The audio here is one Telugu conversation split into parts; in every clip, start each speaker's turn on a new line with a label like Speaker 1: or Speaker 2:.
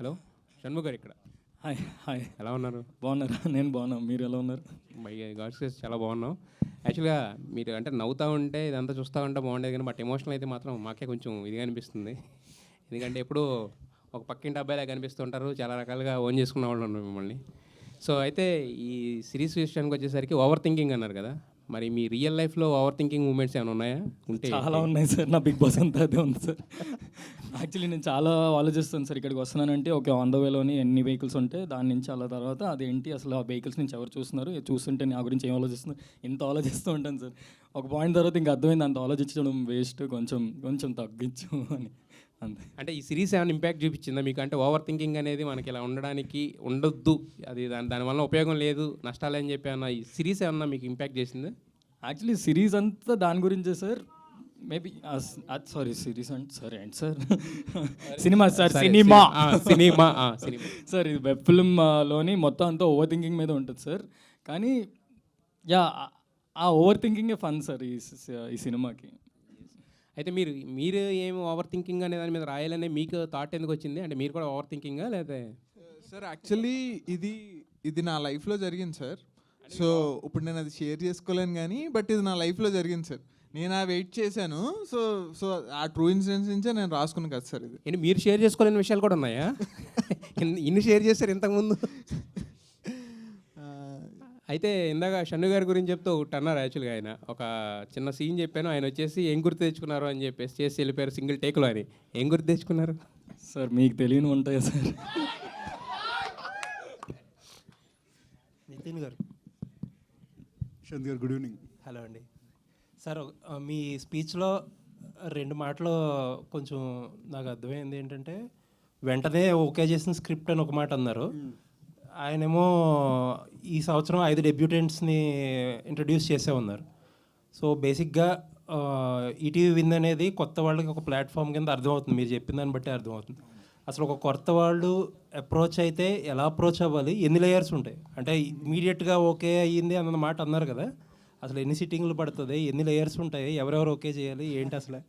Speaker 1: హలో షణ్ముఖ్ గారు ఇక్కడ.
Speaker 2: హాయ్ హాయ్,
Speaker 1: ఎలా ఉన్నారు?
Speaker 2: బాగున్నారా? నేను బాగున్నాను, మీరు ఎలా ఉన్నారు?
Speaker 1: బై గాడ్స్ గ్రేస్ చాలా బాగున్నాం. యాక్చువల్గా మీరు అంటే నవ్వుతూ ఉంటే ఇదంతా చూస్తూ ఉంటే బాగుండేది, కానీ బట్ ఎమోషనల్ అయితే మాత్రం మాకే కొంచెం ఇదిగా అనిపిస్తుంది. ఎందుకంటే ఎప్పుడూ ఒక పక్కింటి అబ్బాయిలా కనిపిస్తుంటారు, చాలా రకాలుగా ఓన్ చేసుకున్న వాళ్ళు ఉన్నారు మిమ్మల్ని. సో అయితే ఈ సిరీస్ విషయానికి వచ్చేసరికి ఓవర్ థింకింగ్ అన్నారు కదా, మరి మీ రియల్ లైఫ్లో ఓవర్ థింకింగ్ మూమెంట్స్ ఏమైనా ఉన్నాయా? ఉంటే
Speaker 2: చాలా ఉన్నాయి సార్, నా బిగ్ బాస్ అంతా అదే ఉంది సార్. యాక్చువల్లీ నేను చాలా ఆలోచిస్తాను సార్, ఇక్కడికి వస్తున్నానంటే ఓకే ఆన్ ద వేలోని ఎన్ని వెహికల్స్ ఉంటే దాని నుంచి అలా తర్వాత అదేంటి అసలు ఆ వెహికల్స్ నుంచి ఎవరు చూస్తున్నారు, చూస్తుంటే నా గురించి ఏం ఆలోచిస్తున్నారు, ఇంత ఆలోచిస్తూ ఉంటాను సార్. ఒక పాయింట్ తర్వాత ఇంకా అర్థమైంది అంత ఆలోచించడం వేస్ట్, కొంచెం కొంచెం తగ్గించు అని, అంతే.
Speaker 1: అంటే ఈ సిరీస్ ఏమైనా ఇంపాక్ట్ చూపించిందా మీకు? అంటే ఓవర్ థింకింగ్ అనేది మనకి ఇలా ఉండడానికి ఉండొద్దు, అది దానివల్ల ఉపయోగం లేదు, నష్టాలు అని చెప్పి ఏమన్నా ఈ సిరీస్ ఏమన్నా మీకు ఇంపాక్ట్ చేసిందా?
Speaker 2: యాక్చువల్లీ సిరీస్ అంతా దాని గురించే సార్. మేబీ సారీ సిరీస్ అంటే సరే అండి sir, cinema sir, cinema
Speaker 1: cinema
Speaker 2: sir. ఇది వెబ్ ఫిల్మ్లోని మొత్తం అంతా ఓవర్ థింకింగ్ మీద ఉంటుంది సార్. కానీ యా, ఆ ఓవర్ థింకింగే ఫన్ సార్ ఈ సినిమాకి.
Speaker 1: అయితే మీరు ఏమి ఓవర్ థింకింగ్ అనే దాని మీద రాయాలనే మీకు థాట్ ఎందుకు వచ్చింది? అంటే మీరు కూడా ఓవర్ థింకింగా లేదా?
Speaker 3: సార్ యాక్చువల్లీ ఇది నా లైఫ్లో జరిగింది సార్. సో ఇప్పుడు నేను అది షేర్ చేసుకోలేను కానీ బట్ ఇది నా లైఫ్లో జరిగింది సార్. నేను ఆ వెయిట్ చేశాను. సో సో ఆ ట్రూ ఇన్సిడెంట్స్ నుంచే నేను రాసుకున్నాను కదా సార్. ఇది
Speaker 1: ఏంటి మీరు షేర్ చేసుకోలేని విషయాలు కూడా ఉన్నాయా? ఇన్ని షేర్ చేశారు ఇంతకుముందు. అయితే ఇందాక షన్ను గారి గురించి చెప్తూ ఒకటి అన్నారు. యాక్చువల్గా ఆయన ఒక చిన్న సీన్ చెప్పాను, ఆయన వచ్చేసి ఏం గుర్తు తెచ్చుకున్నారు అని చెప్పేసి చేసి వెళ్ళిపోయారు సింగిల్ టేక్లో అని. ఏం గుర్తు తెచ్చుకున్నారు
Speaker 2: సార్? మీకు తెలియని ఉంటాయా సార్?
Speaker 4: నితిన్ గారు.
Speaker 5: శాంతి గారు, గుడ్ ఈవినింగ్.
Speaker 4: హలో అండి సార్. మీ స్పీచ్లో 2 మాటలు కొంచెం నాకు అర్థమైంది. ఏంటంటే వెంటనే ఓకే చేసిన స్క్రిప్ట్ అని ఒక మాట అన్నారు. ఆయనేమో ఈ సంవత్సరం 5 డెబ్యూటెంట్స్ని ఇంట్రడ్యూస్ చేసే ఉన్నారు. సో బేసిక్గా ఈటీవీ విన్ అనేది కొత్త వాళ్ళకి ఒక ప్లాట్ఫామ్ కింద అర్థమవుతుంది, మీరు చెప్పిన దాన్ని బట్టి అర్థమవుతుంది. అసలు ఒక కొత్త వాళ్ళు అప్రోచ్ అయితే ఎలా అప్రోచ్ అవ్వాలి, ఎన్ని లేయర్స్ ఉంటాయి, అంటే ఇమీడియట్గా ఓకే అయ్యింది అన్న మాట అన్నారు కదా, అసలు ఎన్ని సిట్టింగ్లు పడుతుంది, ఎన్ని లేయర్స్ ఉంటాయి, ఎవరెవరు ఓకే చేయాలి, ఏంటి అసలు?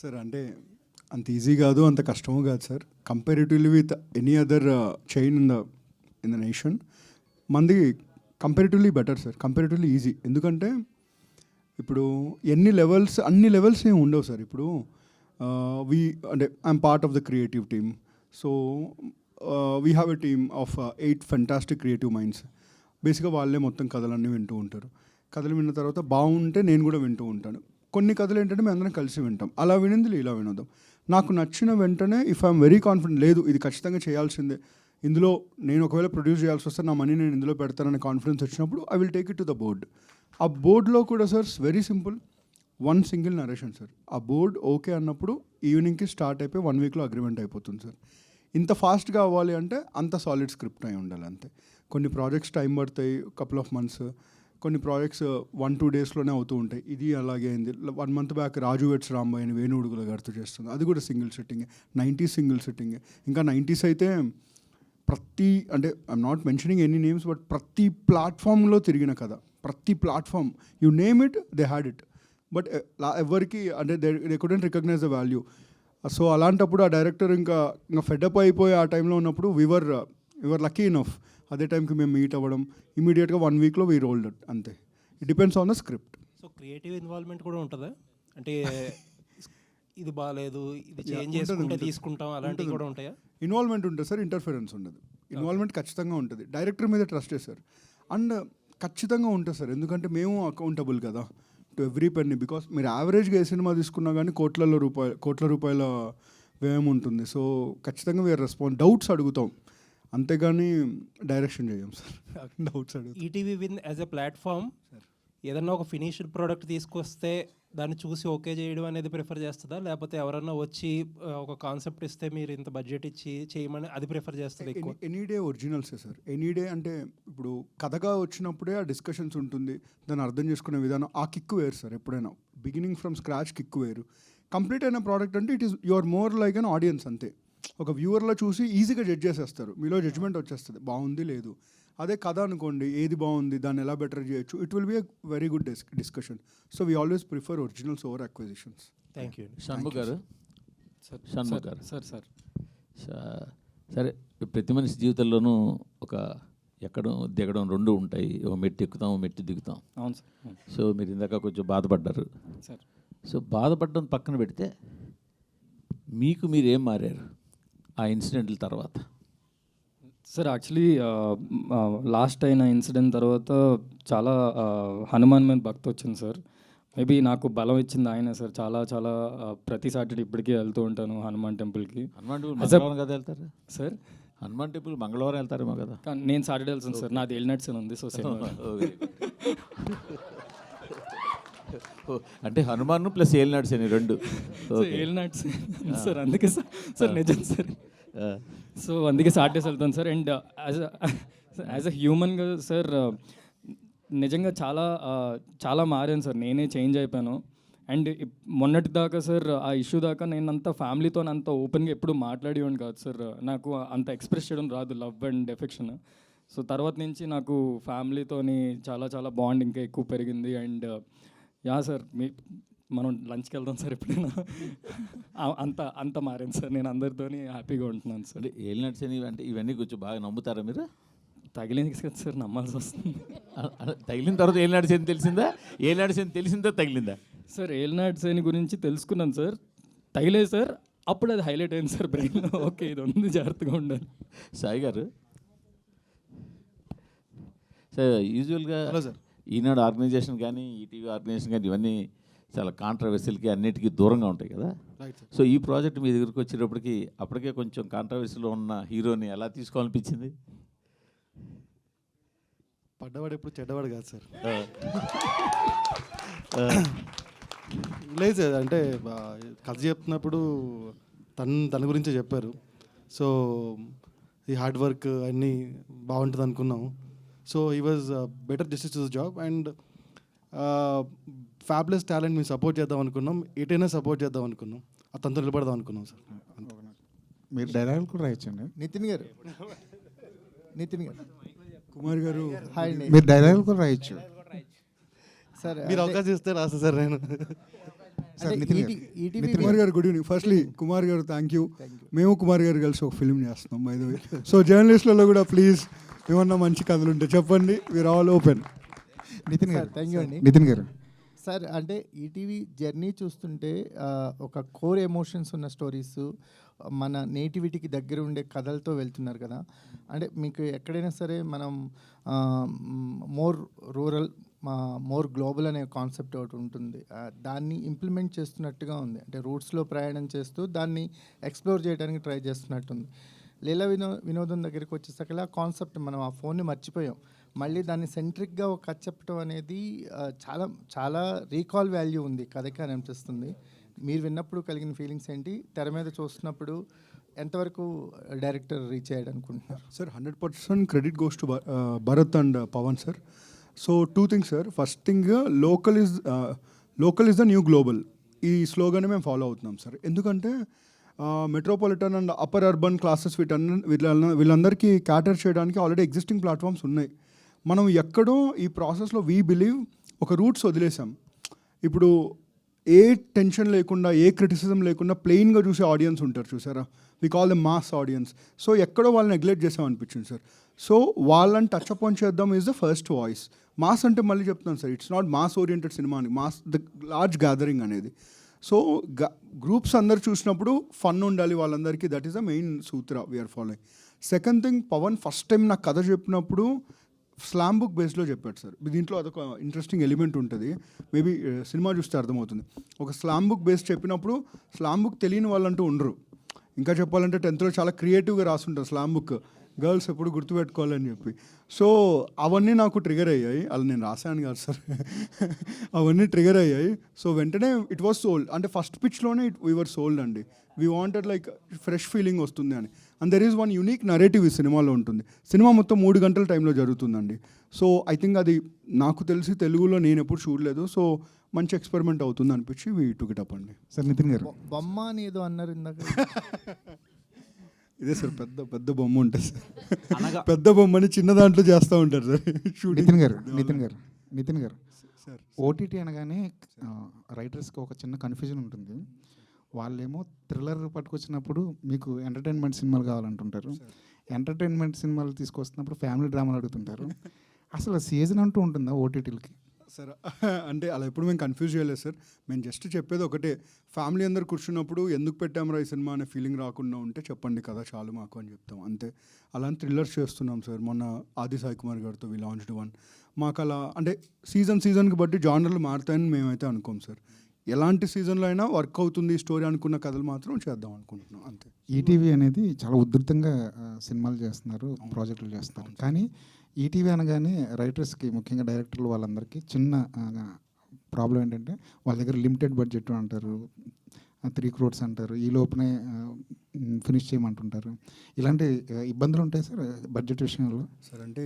Speaker 5: సార్ అంటే అంత ఈజీ కాదు, అంత కష్టము కాదు sir. Comparatively with any other chain in the nation మంది comparatively better sir, comparatively easy. ఎందుకంటే ఇప్పుడు అన్ని లెవెల్స్ ఏమి ఉండవు సార్. ఇప్పుడు అంటే I'm part of the creative team. So we have a team of 8 fantastic creative minds. బేసిక్గా వాళ్ళే మొత్తం కథలన్నీ వింటూ ఉంటారు. కథలు విన్న తర్వాత బాగుంటే నేను కూడా వింటూ ఉంటాను. కొన్ని కథలు ఏంటంటే మేము అందరం కలిసి వింటాం. అలా వినింది ఇలా వినోదాం. నాకు నచ్చిన వెంటనే ఇఫ్ ఐఎమ్ వెరీ కాన్ఫిడెంట్, లేదు ఇది ఖచ్చితంగా చేయాల్సిందే, ఇందులో నేను ఒకవేళ ప్రొడ్యూస్ చేయాల్సి వస్తే నా మనీ నేను ఇందులో పెడతానని కాన్ఫిడెన్స్ వచ్చినప్పుడు I will take it to the board. ఆ బోర్డ్లో కూడా sir very simple, 1 single narration sir. ఆ బోర్డ్ ఓకే అన్నప్పుడు ఈవినింగ్కి స్టార్ట్ అయిపోయి 1 వీక్లో అగ్రిమెంట్ అయిపోతుంది సార్. ఇంత ఫాస్ట్గా అవ్వాలి అంటే అంత సాలిడ్ స్క్రిప్ట్ అయి ఉండాలి అంతే. కొన్ని ప్రాజెక్ట్స్ టైం పడతాయి, కపుల్ ఆఫ్ మంత్స్. కొన్ని ప్రాజెక్ట్స్ 1-2 డేస్లోనే అవుతూ ఉంటాయి. ఇది అలాగే అయింది. 1 మంత్ బ్యాక్ రాజు వెట్స్ రాంబాయ్ అని వేణుడుగుల గారితో చేస్తుంది, అది కూడా సింగిల్ సిట్టింగే. 90s single సిట్టింగే. ఇంకా 90s అయితే అంటే I'm not mentioning any names, but ప్రతి ప్లాట్ఫామ్లో తిరిగిన కదా, ప్రతి platform you name it they had it. But ఎవరికి అంటే they couldn't recognise the value. So అలాంటప్పుడు ఆ డైరెక్టర్ ఇంకా ఫెడప్ అయిపోయి ఆ టైంలో ఉన్నప్పుడు వివర్ లక్కీ ఇనఫ్. అదే టైంకి మేము మీట్ అవ్వడం, ఇమీడియట్గా 1 వీక్లో వీ రోల్డ్ ఇట్ అంతే. It depends on the script.
Speaker 4: So creative involvement కూడా ఉంటుందా? అంటే ఇది బాగాలేదు, ఇది చేంజ్ చేసుకుంటే తీసుకుంటాం, అలాంటివి కూడా ఉంటాయా?
Speaker 5: ఇన్వాల్వ్మెంట్ ఉంటుంది సార్, ఇంటర్ఫరెన్స్ ఉండదు. ఇన్వాల్వ్మెంట్ ఖచ్చితంగా ఉంటుంది. డైరెక్టర్ మీద ట్రస్ట్ సార్, అండ్ ఖచ్చితంగా ఉంటుంది సార్. ఎందుకంటే మేము అకౌంటబుల్ కదా టు ఎవ్రీ పెన్నీ. బికాస్ మీరు యావరేజ్గా ఏ సినిమా తీసుకున్నా కానీ కోట్ల రూపాయల వ్యయం ఉంటుంది. సో ఖచ్చితంగా వీఆర్ డౌట్స్ అడుగుతాం, అంతేగాని డైరెక్షన్ చేయం సార్. డౌట్స్ అడుగుతాం.
Speaker 4: ETV win as a platform ఏదన్నా ఒక ఫినిష్డ్ ప్రోడక్ట్ తీసుకొస్తే దాన్ని చూసి ఓకే చేయడం అనేది ప్రిఫర్ చేస్తుందా, లేకపోతే ఎవరన్నా వచ్చి ఒక కాన్సెప్ట్ ఇస్తే మీరు ఇంత బడ్జెట్ ఇచ్చి చేయమని అది ప్రిఫర్ చేస్తుంది ఎక్కువ?
Speaker 5: ఎనీ డే ఒరిజినల్సే సార్. ఎనీ డే అంటే ఇప్పుడు కథగా వచ్చినప్పుడే ఆ డిస్కషన్స్ ఉంటుంది, దాన్ని అర్థం చేసుకునే విధానం, ఆ కిక్ వేరు సార్. ఎప్పుడైనా బిగినింగ్ ఫ్రమ్ స్క్రాచ్ కిక్ వేరు. కంప్లీట్ అయిన ప్రోడక్ట్ అంటే it is you are more like an audience అంతే. ఒక వ్యూవర్లో చూసి ఈజీగా జడ్జ్ చేసేస్తారు, మీలో జడ్జ్మెంట్ వచ్చేస్తుంది బాగుంది లేదు. అదే కథ అనుకోండి, ఏది బాగుంది, దాన్ని ఎలా బెటర్ చేయొచ్చు, it will be a very good discussion. So we always prefer originals over acquisitions.
Speaker 4: Thank you.
Speaker 2: Shanmukh గారు, సార్ షణ్ముఖ్ గారు, సార్
Speaker 6: సరే, ప్రతి మనిషి జీవితంలోనూ ఒక ఎక్కడం దిగడం రెండు ఉంటాయి. ఒక మెట్టు ఎక్కుతాం, మెట్టు దిగుతాం.
Speaker 2: అవును సార్, అవును
Speaker 6: సో మీరు ఇందాక కొంచెం బాధపడ్డారు.
Speaker 2: సార్.
Speaker 6: సో బాధపడడం పక్కన పెడితే మీకు మీరు ఏం మారారు ఆ ఇన్సిడెంట్ల తర్వాత?
Speaker 2: సార్ యాక్చువల్లీ లాస్ట్ అయిన ఇన్సిడెంట్ తర్వాత చాలా హనుమాన్ మీద భక్తి వచ్చింది సార్. మేబీ నాకు బలం ఇచ్చింది ఆయన సార్. చాలా చాలా ప్రతి సాటర్డే ఇప్పటికీ వెళ్తూ ఉంటాను హనుమాన్ టెంపుల్కి.
Speaker 6: హనుమాన్ టెంపుల్
Speaker 2: As a-
Speaker 6: మంగళవారం కదా వెళ్తారు?
Speaker 2: సార్
Speaker 6: హనుమాన్ టెంపుల్ మంగళవారం వెళ్తారేమో కదా?
Speaker 2: కానీ నేను సాటర్డే వెళ్తాను సార్. నాది ఎల్నట్స్ అని ఉంది. సో
Speaker 6: అంటే హనుమాన్ ప్లస్ ఏలినాడ్స్ అని రెండు.
Speaker 2: ఎల్నట్స్ సార్, అందుకే సార్ నిజం సార్. సో అందుకే సాటర్డేస్ వెళ్తాను సార్. అండ్ యాజ్ అ హ్యూమన్గా సార్ నిజంగా చాలా చాలా మారాను సార్. నేనే చేంజ్ అయిపోయాను. అండ్ మొన్నటి దాకా సార్ ఆ ఇష్యూ దాకా నేను అంత ఫ్యామిలీతో అంత ఓపెన్గా ఎప్పుడు మాట్లాడేవాడిని కాదు సార్. నాకు అంత ఎక్స్ప్రెస్ చేయడం రాదు, లవ్ అండ్ ఎఫెక్షన్. సో తర్వాత నుంచి నాకు ఫ్యామిలీతోని చాలా చాలా బాండ్ ఇంకా ఎక్కువ పెరిగింది. అండ్ యా సార్, మనం లంచ్కి వెళ్దాం సార్ ఎప్పుడైనా. అంత మారింది సార్. నేను అందరితోని హ్యాపీగా ఉంటున్నాను సార్.
Speaker 6: అంటే ఏలినాడ్స్ అని అంటే ఇవన్నీ కొంచెం బాగా నమ్ముతారా మీరు?
Speaker 2: తగిలింది కదా సార్, నమ్మాల్సి వస్తుంది.
Speaker 6: తగిలిన తర్వాత ఏలినాడ్స్ అని తెలిసిందా? ఏలినాడ్స్ అని తెలిసిందా తగిలిందా?
Speaker 2: సార్ ఏల్నాడ్ సేని గురించి తెలుసుకున్నాను సార్. తగిలేదు సార్, అప్పుడు అది హైలైట్ అయింది సార్ బ్రెయిన్లో. ఓకే, ఇది ఉంది, జాగ్రత్తగా ఉండాలి.
Speaker 6: సాయి గారు, సార్ యూజువల్గా
Speaker 7: హలో సార్.
Speaker 6: ఈనాడు ఆర్గనైజేషన్ కానీ ఈటీవీ ఆర్గనైజేషన్ కానీ ఇవన్నీ చాలా కాంట్రవర్సీలకి అన్నిటికీ దూరంగా ఉంటాయి కదా.
Speaker 7: Right sir.
Speaker 6: సో ఈ ప్రాజెక్ట్ మీ దగ్గరికి వచ్చేటప్పటికి అప్పటికే కొంచెం కాంట్రవర్సీలో ఉన్న హీరోని ఎలా తీసుకోవాలనిపించింది?
Speaker 7: పడ్డవాడు ఎప్పుడు చెడ్డవాడు కాదు సార్. లేదు సార్, అంటే కథ చెప్తున్నప్పుడు తన గురించే చెప్పారు. సో ఈ హార్డ్ వర్క్ అన్నీ బాగుంటుంది అనుకున్నాం. సో ఈ was better justice to the job. And fables talent మేము సపోర్ట్ చేద్దాం అనుకున్నాం. ఎటైనా సపోర్ట్ చేద్దాం అనుకున్నాం. అతనితో నిలబడదాం అనుకున్నాం సార్.
Speaker 8: మీరు డైలాగులు కూడా రాయొచ్చండి.
Speaker 9: నితిన్ గారు
Speaker 5: కుమార్ గారు
Speaker 9: హాయ్ అండి.
Speaker 8: మీరు డైలాగులు కూడా రాయొచ్చు.
Speaker 9: సార్
Speaker 7: మీరు అవకాశం ఇస్తే రాస్తా సార్ నేను.
Speaker 8: సార్ నితిన్ గారు.
Speaker 9: ఈటీవీ
Speaker 5: కుమార్ గారు గుడ్ ఈవినింగ్. ఫస్ట్లీ కుమార్ గారు థ్యాంక్ యూ. మేము కుమార్ గారు కలిసి ఒక ఫిల్మ్ చేస్తున్నాం బై ద వే. సో జర్నలిస్టులలో కూడా ప్లీజ్ ఏమన్నా మంచి కథలు ఉంటే చెప్పండి. We are all open.
Speaker 8: నితిన్ గారు.
Speaker 9: థ్యాంక్ యూ అండి.
Speaker 8: నితిన్ గారు,
Speaker 9: సార్ అంటే ఈటీవీ జర్నీ చూస్తుంటే ఒక కోర్ ఎమోషన్స్ ఉన్న స్టోరీస్, మన నేటివిటీకి దగ్గర ఉండే కథలతో వెళ్తున్నారు కదా. అంటే మీకు ఎక్కడైనా సరే మనం మోర్ రూరల్, మోర్ గ్లోబల్ అనే కాన్సెప్ట్ ఒకటి ఉంటుంది. దాన్ని ఇంప్లిమెంట్ చేస్తున్నట్టుగా ఉంది. అంటే రూట్స్లో ప్రయాణం చేస్తూ దాన్ని ఎక్స్ప్లోర్ చేయడానికి ట్రై చేస్తున్నట్టుంది. లీలా వినోదం దగ్గరికి వచ్చేసరికి ఆ కాన్సెప్ట్ మనం ఆ ఫోన్ని మర్చిపోయాం. మళ్ళీ దాన్ని సెంట్రిక్గా ఒక కథ చెప్పడం అనేది చాలా చాలా రీకాల్ వాల్యూ ఉంది కథకి అని అనిపిస్తుంది. మీరు విన్నప్పుడు కలిగిన ఫీలింగ్స్ ఏంటి? తెర మీద చూస్తున్నప్పుడు ఎంతవరకు డైరెక్టర్ రీచ్ అయ్యాడు అనుకుంటున్నారు?
Speaker 5: Sir 100% credit goes to Bharat and Pavan sir. So two things sir. First thing, local is the new global. ఈ స్లోగానే మేము ఫాలో అవుతున్నాం సార్. ఎందుకంటే metropolitan and upper urban classes వీళ్ళందరికీ క్యాటర్ చేయడానికి ఆల్రెడీ ఎగ్జిస్టింగ్ ప్లాట్ఫామ్స్ ఉన్నాయి. మనం ఎక్కడో ఈ ప్రాసెస్లో వీ బిలీవ్ ఒక రూట్స్ వదిలేసాం. ఇప్పుడు ఏ టెన్షన్ లేకుండా, ఏ క్రిటిసిజం లేకుండా ప్లెయిన్గా చూసే ఆడియన్స్ ఉంటారు చూసారా, we call the mass audience. So ఎక్కడో వాళ్ళని నెగ్లెక్ట్ చేసాం అనిపించింది సార్. సో వాళ్ళని టచ్ అప్ ఆన్ చేద్దాం is the first voice. Mass అంటే మళ్ళీ చెప్తాను sir, it's not mass oriented cinema అని, మాస్ ద లార్జ్ గ్యాదరింగ్ అనేది. సో గ్రూప్స్ అందరు చూసినప్పుడు ఫన్ ఉండాలి వాళ్ళందరికీ. That is the main sutra we are following. Second thing, Pavan first time నాకు కథ చెప్పినప్పుడు స్లామ్ బుక్ బేస్లో చెప్పాడు సార్. దీంట్లో అదొక ఇంట్రెస్టింగ్ ఎలిమెంట్ ఉంటుంది, మేబీ సినిమా చూస్తే అర్థమవుతుంది. ఒక స్లామ్ బుక్ బేస్ చెప్పినప్పుడు స్లామ్ బుక్ తెలియని వాళ్ళంటూ ఉండరు. ఇంకా చెప్పాలంటే 10th చాలా క్రియేటివ్గా రాసుంటారు స్లామ్ బుక్, గర్ల్స్ ఎప్పుడు గుర్తుపెట్టుకోవాలని చెప్పి. సో అవన్నీ నాకు ట్రిగర్ అయ్యాయి. అలా నేను రాశాను కాదు సార్, అవన్నీ ట్రిగర్ అయ్యాయి. సో వెంటనే ఇట్ వాజ్ సోల్డ్. అంటే ఫస్ట్ పిచ్లోనే వీ వర్ సోల్డ్ అండి. We wanted like fresh feeling వస్తుంది అని. And there is one unique narrative ఈ సినిమాలో ఉంటుంది. సినిమా మొత్తం 3 గంటల టైంలో జరుగుతుందండి. సో ఐ థింక్ అది నాకు తెలిసి తెలుగులో నేను ఎప్పుడు చూడలేదు. సో మంచి ఎక్స్పెరిమెంట్ అవుతుంది అనిపించి వీ టుక్ ఇట్ అప్ అండి.
Speaker 8: సార్ నితిన్ గారు.
Speaker 9: బొమ్మ అని ఏదో అన్నారు ఇందాక.
Speaker 5: ఇదే సార్ పెద్ద బొమ్మ ఉంటుంది సార్. పెద్ద బొమ్మని చిన్న దాంట్లో చేస్తూ ఉంటారు సార్ షూటింగ్.
Speaker 8: నితిన్ గారు సార్, ఓటీటీ అనగానే రైటర్స్కి ఒక చిన్న కన్ఫ్యూజన్ ఉంటుంది. వాళ్ళేమో థ్రిల్లర్ పట్టుకొచ్చినప్పుడు మీకు ఎంటర్టైన్మెంట్ సినిమాలు కావాలంటుంటారు, ఎంటర్టైన్మెంట్ సినిమాలు తీసుకొస్తున్నప్పుడు ఫ్యామిలీ డ్రామాలు అడుగుతుంటారు. అసలు సీజన్ అంటూ ఉంటుందా ఓటీటీలకి?
Speaker 5: సార్ అంటే అలా ఎప్పుడు మేము కన్ఫ్యూజ్ చేయలేదు సార్. మేము జస్ట్ చెప్పేది ఒకటే, ఫ్యామిలీ అందరు కూర్చున్నప్పుడు ఎందుకు పెట్టామరా ఈ సినిమా అనే ఫీలింగ్ రాకుండా ఉంటే చెప్పండి కదా చాలు మాకు అని చెప్తాం అంతే. అలాంటి థ్రిల్లర్స్ చేస్తున్నాం సార్. మొన్న ఆది సాయి కుమార్ గారితో వి లాంచ్డ్ వన్. మాకు అలా అంటే సీజన్కి బట్టి జానర్లు మారుతాయని మేమైతే అనుకోం సార్. ఎలాంటి సీజన్లో అయినా వర్క్ అవుతుంది స్టోరీ అనుకున్న కథలు మాత్రం చేద్దాం అనుకుంటున్నాం అంతే.
Speaker 8: ఈటీవీ అనేది చాలా ఉధృతంగా సినిమాలు చేస్తున్నారు, ప్రాజెక్టులు చేస్తున్నారు. కానీ ఈటీవీ అనగానే రైటర్స్కి, ముఖ్యంగా డైరెక్టర్లు వాళ్ళందరికీ చిన్న ప్రాబ్లం ఏంటంటే వాళ్ళ దగ్గర లిమిటెడ్ బడ్జెట్ అంటారు, 3 crores అంటారు, ఈ లోపునే ఫినిష్ చేయమంటుంటారు. ఇలాంటి ఇబ్బందులు ఉంటాయి సార్ బడ్జెట్ విషయంలో?
Speaker 5: సార్ అంటే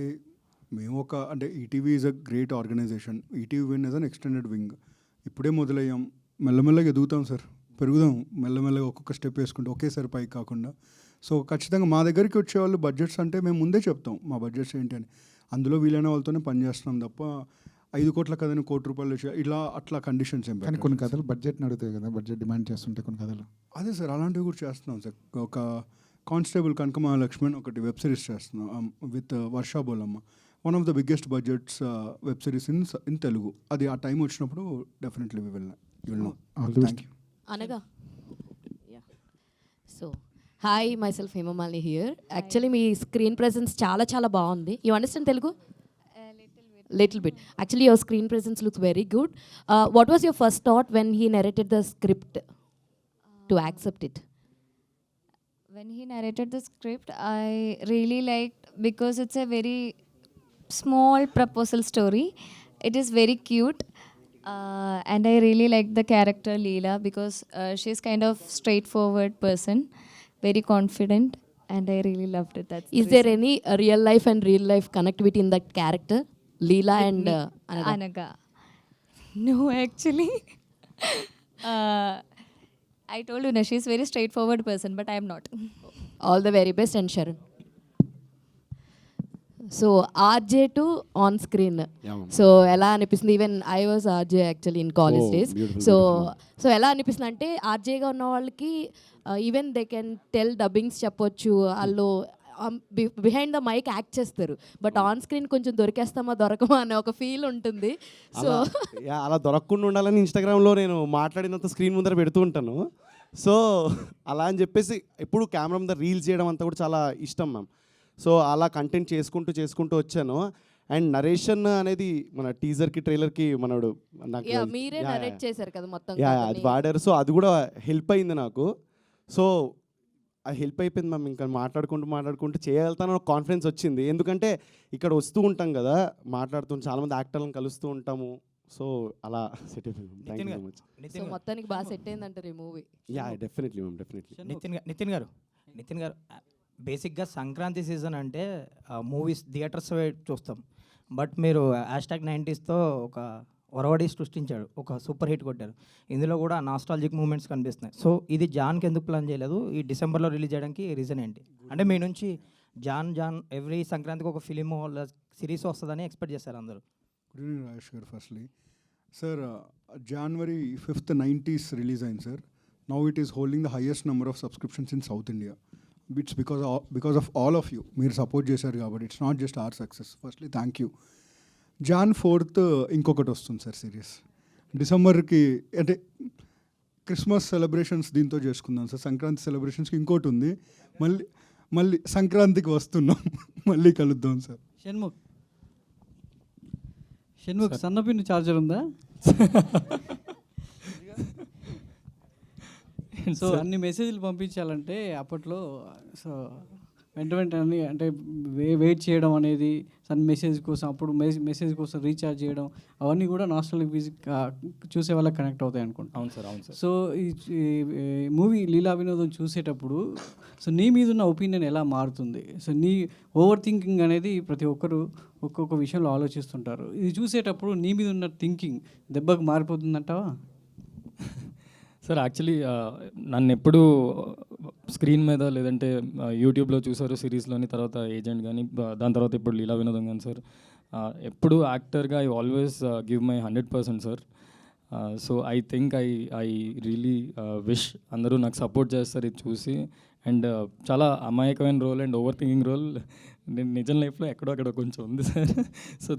Speaker 5: మేము అంటే ETV is a great organisation. ETV win is an extended wing. ఇప్పుడే మొదలయ్యాం, మెల్లమెల్లగా ఎదుగుతాం సార్, పెరుగుదాం మెల్లమెల్లగా ఒక్కొక్క స్టెప్ వేసుకుంటూ ఒకేసారి పైకి కాకుండా. సో ఖచ్చితంగా మా దగ్గరికి వచ్చేవాళ్ళు బడ్జెట్స్ అంటే మేము ముందే చెప్తాం మా బడ్జెట్స్ ఏంటి అని. అందులో వీలైన వాళ్ళతోనే పనిచేస్తున్నాం తప్ప 5 కోట్ల కథని 1 కోటి రూపాయలు ఇలా అట్లా కండిషన్స్ ఏం.
Speaker 8: కానీ కొన్ని కథలు బడ్జెట్ని అడుగుతాయి కదా, బడ్జెట్ డిమాండ్ చేస్తుంటే కొన్ని కథలు.
Speaker 5: అదే సార్, అలాంటివి కూడా చేస్తున్నాం సార్. ఒక కానిస్టేబుల్ కనక మహాలక్ష్మి అని ఒకటి వెబ్ సిరీస్ చేస్తున్నాం with Varsha Bollamma. One of the biggest budgets web series in Telugu. అది ఆ టైం వచ్చినప్పుడు definitely we will know. Thank you.
Speaker 10: అనగా so hi, myself Hemamalini here. Actually మీ స్క్రీన్ ప్రెజెన్స్ చాలా చాలా బాగుంది. You understand Telugu? Little bit. Actually your screen presence looks very good. What was your first thought when he narrated the script to accept it?
Speaker 11: When he narrated the script, I really liked, because it's a very small proposal story. It is very cute, and I really liked the character Leela, because she's kind of straightforward person, very confident, and I really loved it.
Speaker 10: Is there any real life and real life connectivity in that character, Leela and
Speaker 11: Anaga? No, actually. I told you, na, she's very straightforward person, but I am not.
Speaker 10: All the very best. And Sharon? So RJ to on screen, so ఎలా అనిపిస్తుంది? Even I was RJ actually in college days. So ఎలా అనిపిస్తుంది అంటే ఆర్జేగా ఉన్న వాళ్ళకి even they can tell dubbings చెప్పొచ్చు, వాళ్ళు బిహైండ్ ద మైక్ యాక్ట్ చేస్తారు, బట్ ఆన్ స్క్రీన్ కొంచెం దొరికేస్తామా దొరకమా అనే ఒక ఫీల్ ఉంటుంది. సో
Speaker 12: అలా దొరకకుండా ఉండాలని ఇన్స్టాగ్రామ్లో నేను మాట్లాడినంత స్క్రీన్ ముందర పెడుతూ ఉంటాను. సో అలా అని చెప్పేసి ఎప్పుడు కెమెరా ముందర రీల్స్ చేయడం అంతా కూడా చాలా ఇష్టం మ్యామ్. సో అలా కంటెంట్ చేసుకుంటూ వచ్చాను. అండ్ నరేషన్ అనేది మన టీజర్కి ట్రైలర్కి మనోడు నాకు
Speaker 10: మీరే నరేట్ చేశారు కదా మొత్తం,
Speaker 12: అది వాడారు. సో అది కూడా హెల్ప్ అయింది నాకు. సో అది హెల్ప్ అయిపోయింది మ్యామ్. ఇంకా మాట్లాడుకుంటూ చేయగలుగుతాను కాన్ఫిడెన్స్ వచ్చింది. ఎందుకంటే ఇక్కడ వస్తూ ఉంటాం కదా, మాట్లాడుతుంటే చాలామంది యాక్టర్లను కలుస్తూ ఉంటాము. సో అలా సెట్ అయిపోయింది. Thank you so much.
Speaker 10: So మొత్తానికి బాగా సెట్ అయిందంటారు ఈ movie?
Speaker 12: Yeah, definitely ma'am, definitely.
Speaker 13: Nitin గారు బేసిక్గా సంక్రాంతి సీజన్ అంటే మూవీస్ థియేటర్స్ చూస్తాం, బట్ మీరు #90sతో ఒక ఒరవడి సృష్టించాడు, ఒక సూపర్ హిట్ కొట్టారు. ఇందులో కూడా నాస్టాలజిక్ మూమెంట్స్ కనిపిస్తున్నాయి. సో ఇది జాన్కి ఎందుకు ప్లాన్ చేయలేదు? ఈ డిసెంబర్లో రిలీజ్ చేయడానికి రీజన్ ఏంటి? అంటే మీ నుంచి జాన్ ఎవ్రీ సంక్రాంతికి ఒక ఫిలిం సిరీస్ వస్తుందని ఎక్స్పెక్ట్ చేస్తారు అందరూ.
Speaker 5: Good evening Rajesh garu. Firstly sir, January 5th 90s release అయింది సార్. Now it is holding the highest number of subscriptions in south India. It's because of all of you. మీరు సపోర్ట్ చేశారు కాబట్టి. It's not just our success. Firstly thank you. January 4th ఇంకొకటి వస్తుంది సార్ సిరీస్. డిసెంబర్కి అంటే క్రిస్మస్ సెలబ్రేషన్స్ దీంతో చేసుకుందాం సార్. సంక్రాంతి సెలబ్రేషన్స్కి ఇంకోటి ఉంది. మళ్ళీ సంక్రాంతికి వస్తున్నాం. మళ్ళీ కలుద్దాం సార్.
Speaker 14: షణ్ముఖ్ సన్నపిన్ చార్జర్ ఉందా? సో అన్ని మెసేజ్లు పంపించాలంటే అప్పట్లో సో వెంటనే అంటే వెయిట్ చేయడం అనేది మెసేజ్ కోసం, అప్పుడు మెసేజ్ కోసం రీఛార్జ్ చేయడం, అవన్నీ కూడా నాస్టాల్జిక్ మ్యూజిక్ చూసే వాళ్ళకి కనెక్ట్ అవుతాయి అనుకుంటా.
Speaker 2: అవును సార్.
Speaker 14: సో ఈ మూవీ లీలా వినోదం చూసేటప్పుడు సో నీ మీద ఉన్న ఒపీనియన్ ఎలా మారుతుంది? సో నీ ఓవర్ థింకింగ్ అనేది ప్రతి ఒక్కరు ఒక్కొక్క విషయంలో ఆలోచిస్తుంటారు. ఇది చూసేటప్పుడు నీ మీద ఉన్న థింకింగ్ దెబ్బకు మారిపోతుందంటావా?
Speaker 2: సార్ యాక్చువల్లీ నన్ను ఎప్పుడు స్క్రీన్ మీద లేదంటే యూట్యూబ్లో చూసారు సిరీస్లోని, తర్వాత ఏజెంట్ కానీ, దాని తర్వాత ఇప్పుడు లీలా వినోదం కానీ సార్, ఎప్పుడు యాక్టర్గా I always give my 100% sir. So I think I really wish అందరూ నాకు సపోర్ట్ చేస్తారు ఇది చూసి. అండ్ చాలా అమాయకమైన role and over thinking role నేను నిజం లైఫ్లో ఎక్కడో కొంచెం ఉంది సార్. సో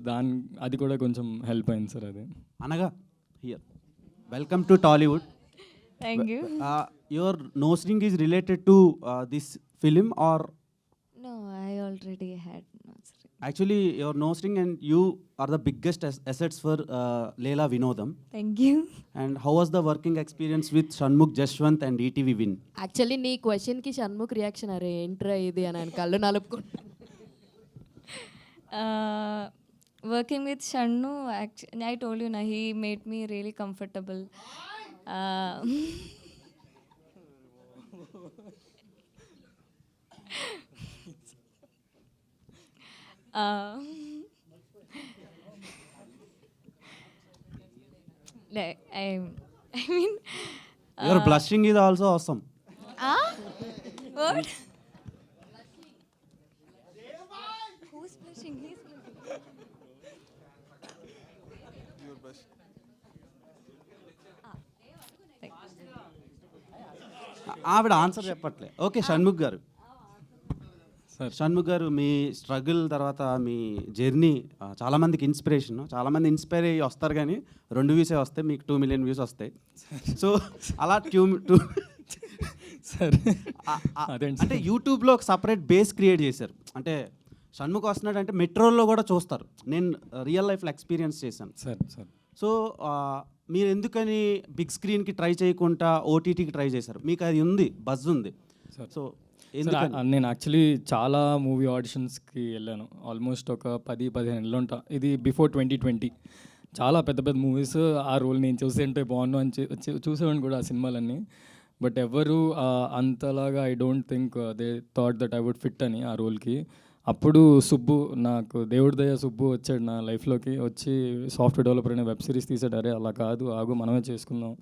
Speaker 2: అది కూడా కొంచెం హెల్ప్ అయింది సార్. అది
Speaker 12: అనగా here welcome to Tollywood.
Speaker 11: Thank you.
Speaker 12: Your nose ring is related to this film, or
Speaker 11: No, I already had nose ring.
Speaker 12: actually your nose ring and you are the biggest assets for Leela Vinodam.
Speaker 11: Thank you.
Speaker 12: And how was the working experience with Shanmugh Jashwant and ETV Win?
Speaker 10: Actually నీ క్వశ్చన్కి షణ్ముఖ్ రియాక్షన్ అరే ఏంట్రా ఇది అని ఆయన కళ్ళు నలుపుకుంటా.
Speaker 11: Working with Shannu, I told you, he made me really comfortable. I mean,
Speaker 12: Your blushing is also awesome.
Speaker 11: what? Who's blushing? He's blushing.
Speaker 12: ఆవిడ ఆన్సర్ చెప్పట్లే. ఓకే, షణ్ముఖ్ గారు. షణ్ముఖ్ గారు, మీ స్ట్రగుల్ తర్వాత మీ జర్నీ చాలామందికి ఇన్స్పిరేషన్. చాలామంది ఇన్స్పైర్ అయ్యి వస్తారు, కానీ 2 వ్యూసే వస్తాయి, మీకు 2 million వ్యూస్ వస్తాయి. సో అలా
Speaker 2: సార్
Speaker 12: అంటే యూట్యూబ్లో ఒక సపరేట్ బేస్ క్రియేట్ చేశారు. అంటే షణ్ముఖ్ వస్తున్నాడు అంటే మెట్రోల్లో కూడా చూస్తారు. నేను రియల్ లైఫ్లో ఎక్స్పీరియన్స్ చేశాను
Speaker 2: సార్.
Speaker 12: సో మీరు ఎందుకని బిగ్ స్క్రీన్కి ట్రై చేయకుండా ఓటీటీకి ట్రై చేశారు? మీకు అది ఉంది, బజ్ ఉంది. సో
Speaker 2: నేను యాక్చువల్లీ చాలా మూవీ ఆడిషన్స్కి వెళ్ళాను. ఆల్మోస్ట్ ఒక 10-15 నెలలు ఉంటా. ఇది బిఫోర్ 2020. చాలా పెద్ద మూవీస్ ఆ రోల్ నేను చూసేంటే బాగున్నాను అని చూసేవాడిని కూడా ఆ సినిమాలన్నీ. బట్ ఎవరు అంతలాగా I don't think they thought that I would fit అని ఆ రోల్కి. అప్పుడు సుబ్బు, నాకు దేవుడి దయ సుబ్బు వచ్చాడు నా లైఫ్లోకి. వచ్చి సాఫ్ట్వేర్ డెవలపర్ అనే వెబ్ సిరీస్ తీసాడు. అరే అలా కాదు, ఆగు మనమే చేసుకుందాం.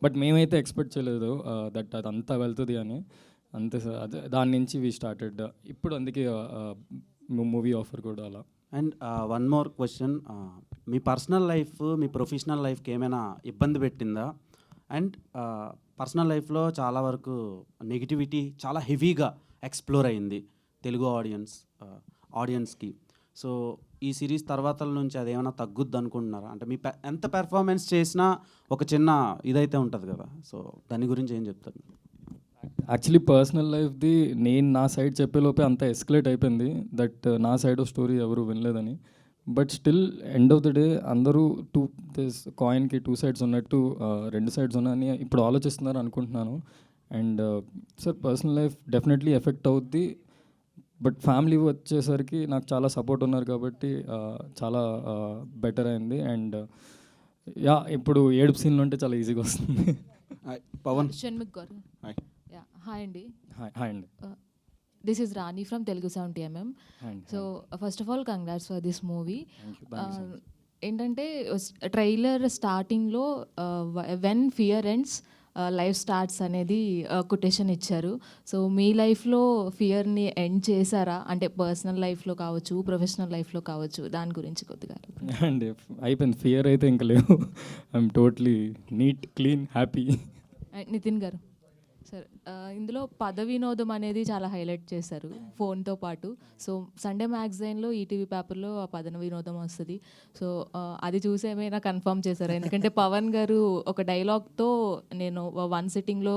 Speaker 2: బట్ మేమైతే ఎక్స్పెక్ట్ చేయలేదు దట్ అది అంతా వెళ్తుంది అని. అంతే సార్. అదే దాని నుంచి వీ స్టార్టెడ్. ఇప్పుడు అందుకే మూవీ ఆఫర్ కూడా అలా.
Speaker 12: And one more question, me personal life me professional లైఫ్కి ఏమైనా ఇబ్బంది పెట్టిందా? అండ్ పర్సనల్ లైఫ్లో చాలా వరకు నెగిటివిటీ చాలా హెవీగా ఎక్స్ప్లోర్ అయింది తెలుగు ఆడియన్స్కి. సో ఈ సిరీస్ తర్వాత నుంచి అదేమైనా తగ్గుద్ది అనుకుంటున్నారా? అంటే మీ ఎంత పెర్ఫార్మెన్స్ చేసినా ఒక చిన్న ఇదైతే ఉంటుంది కదా, సో దాని గురించి ఏం చెప్తారు?
Speaker 2: యాక్చువల్లీ పర్సనల్ లైఫ్ది నేను నా సైడ్ చెప్పేలోపే అంత ఎస్కలేట్ అయిపోయింది దట్ నా సైడ్ ఆఫ్ స్టోరీ ఎవరు వినలేదని. But still end of the day అందరూ కాయిన్కి 2 sides ఉన్నట్టు 2 sides ఉన్నాయని ఇప్పుడు ఆలోచిస్తున్నారు అనుకుంటున్నాను. And sir personal life definitely effect అవుద్ది. బట్ ఫ్యామిలీ వచ్చేసరికి నాకు చాలా సపోర్ట్ ఉన్నారు కాబట్టి చాలా బెటర్ అయింది. అండ్ ఇప్పుడు ఏడుపు సీన్లు ఉంటే చాలా ఈజీగా వస్తుంది.
Speaker 12: పవన్.
Speaker 10: షణ్ముఖ్ గారు. హాయ్ అండి.
Speaker 2: హాయ్ అండి.
Speaker 10: This is Rani from Telugu 70mm. So first of all congrats for this movie. ఏంటంటే ట్రైలర్ స్టార్టింగ్లో when fear ends life starts అనేది కొటేషన్ ఇచ్చారు. సో మీ లైఫ్లో ఫియర్ని ఎండ్ చేశారా? అంటే పర్సనల్ లైఫ్లో కావచ్చు, ప్రొఫెషనల్ లైఫ్లో కావచ్చు, దాని గురించి కొద్దిగా.
Speaker 2: అండి అయిపోయింది, ఫియర్ అయితే ఇంకా లేవు. I'm totally neat, clean, happy.
Speaker 10: Nitin గారు సార్, ఇందులో పద వినోదం అనేది చాలా హైలైట్ చేశారు ఫోన్తో పాటు. సో సండే మ్యాగజైన్లో ఈటీవీ పేపర్లో ఆ పద వినోదం వస్తుంది. సో అది చూసి ఏమైనా కన్ఫర్మ్ చేశారు? ఎందుకంటే పవన్ గారు ఒక డైలాగ్తో నేను 1 sittingలో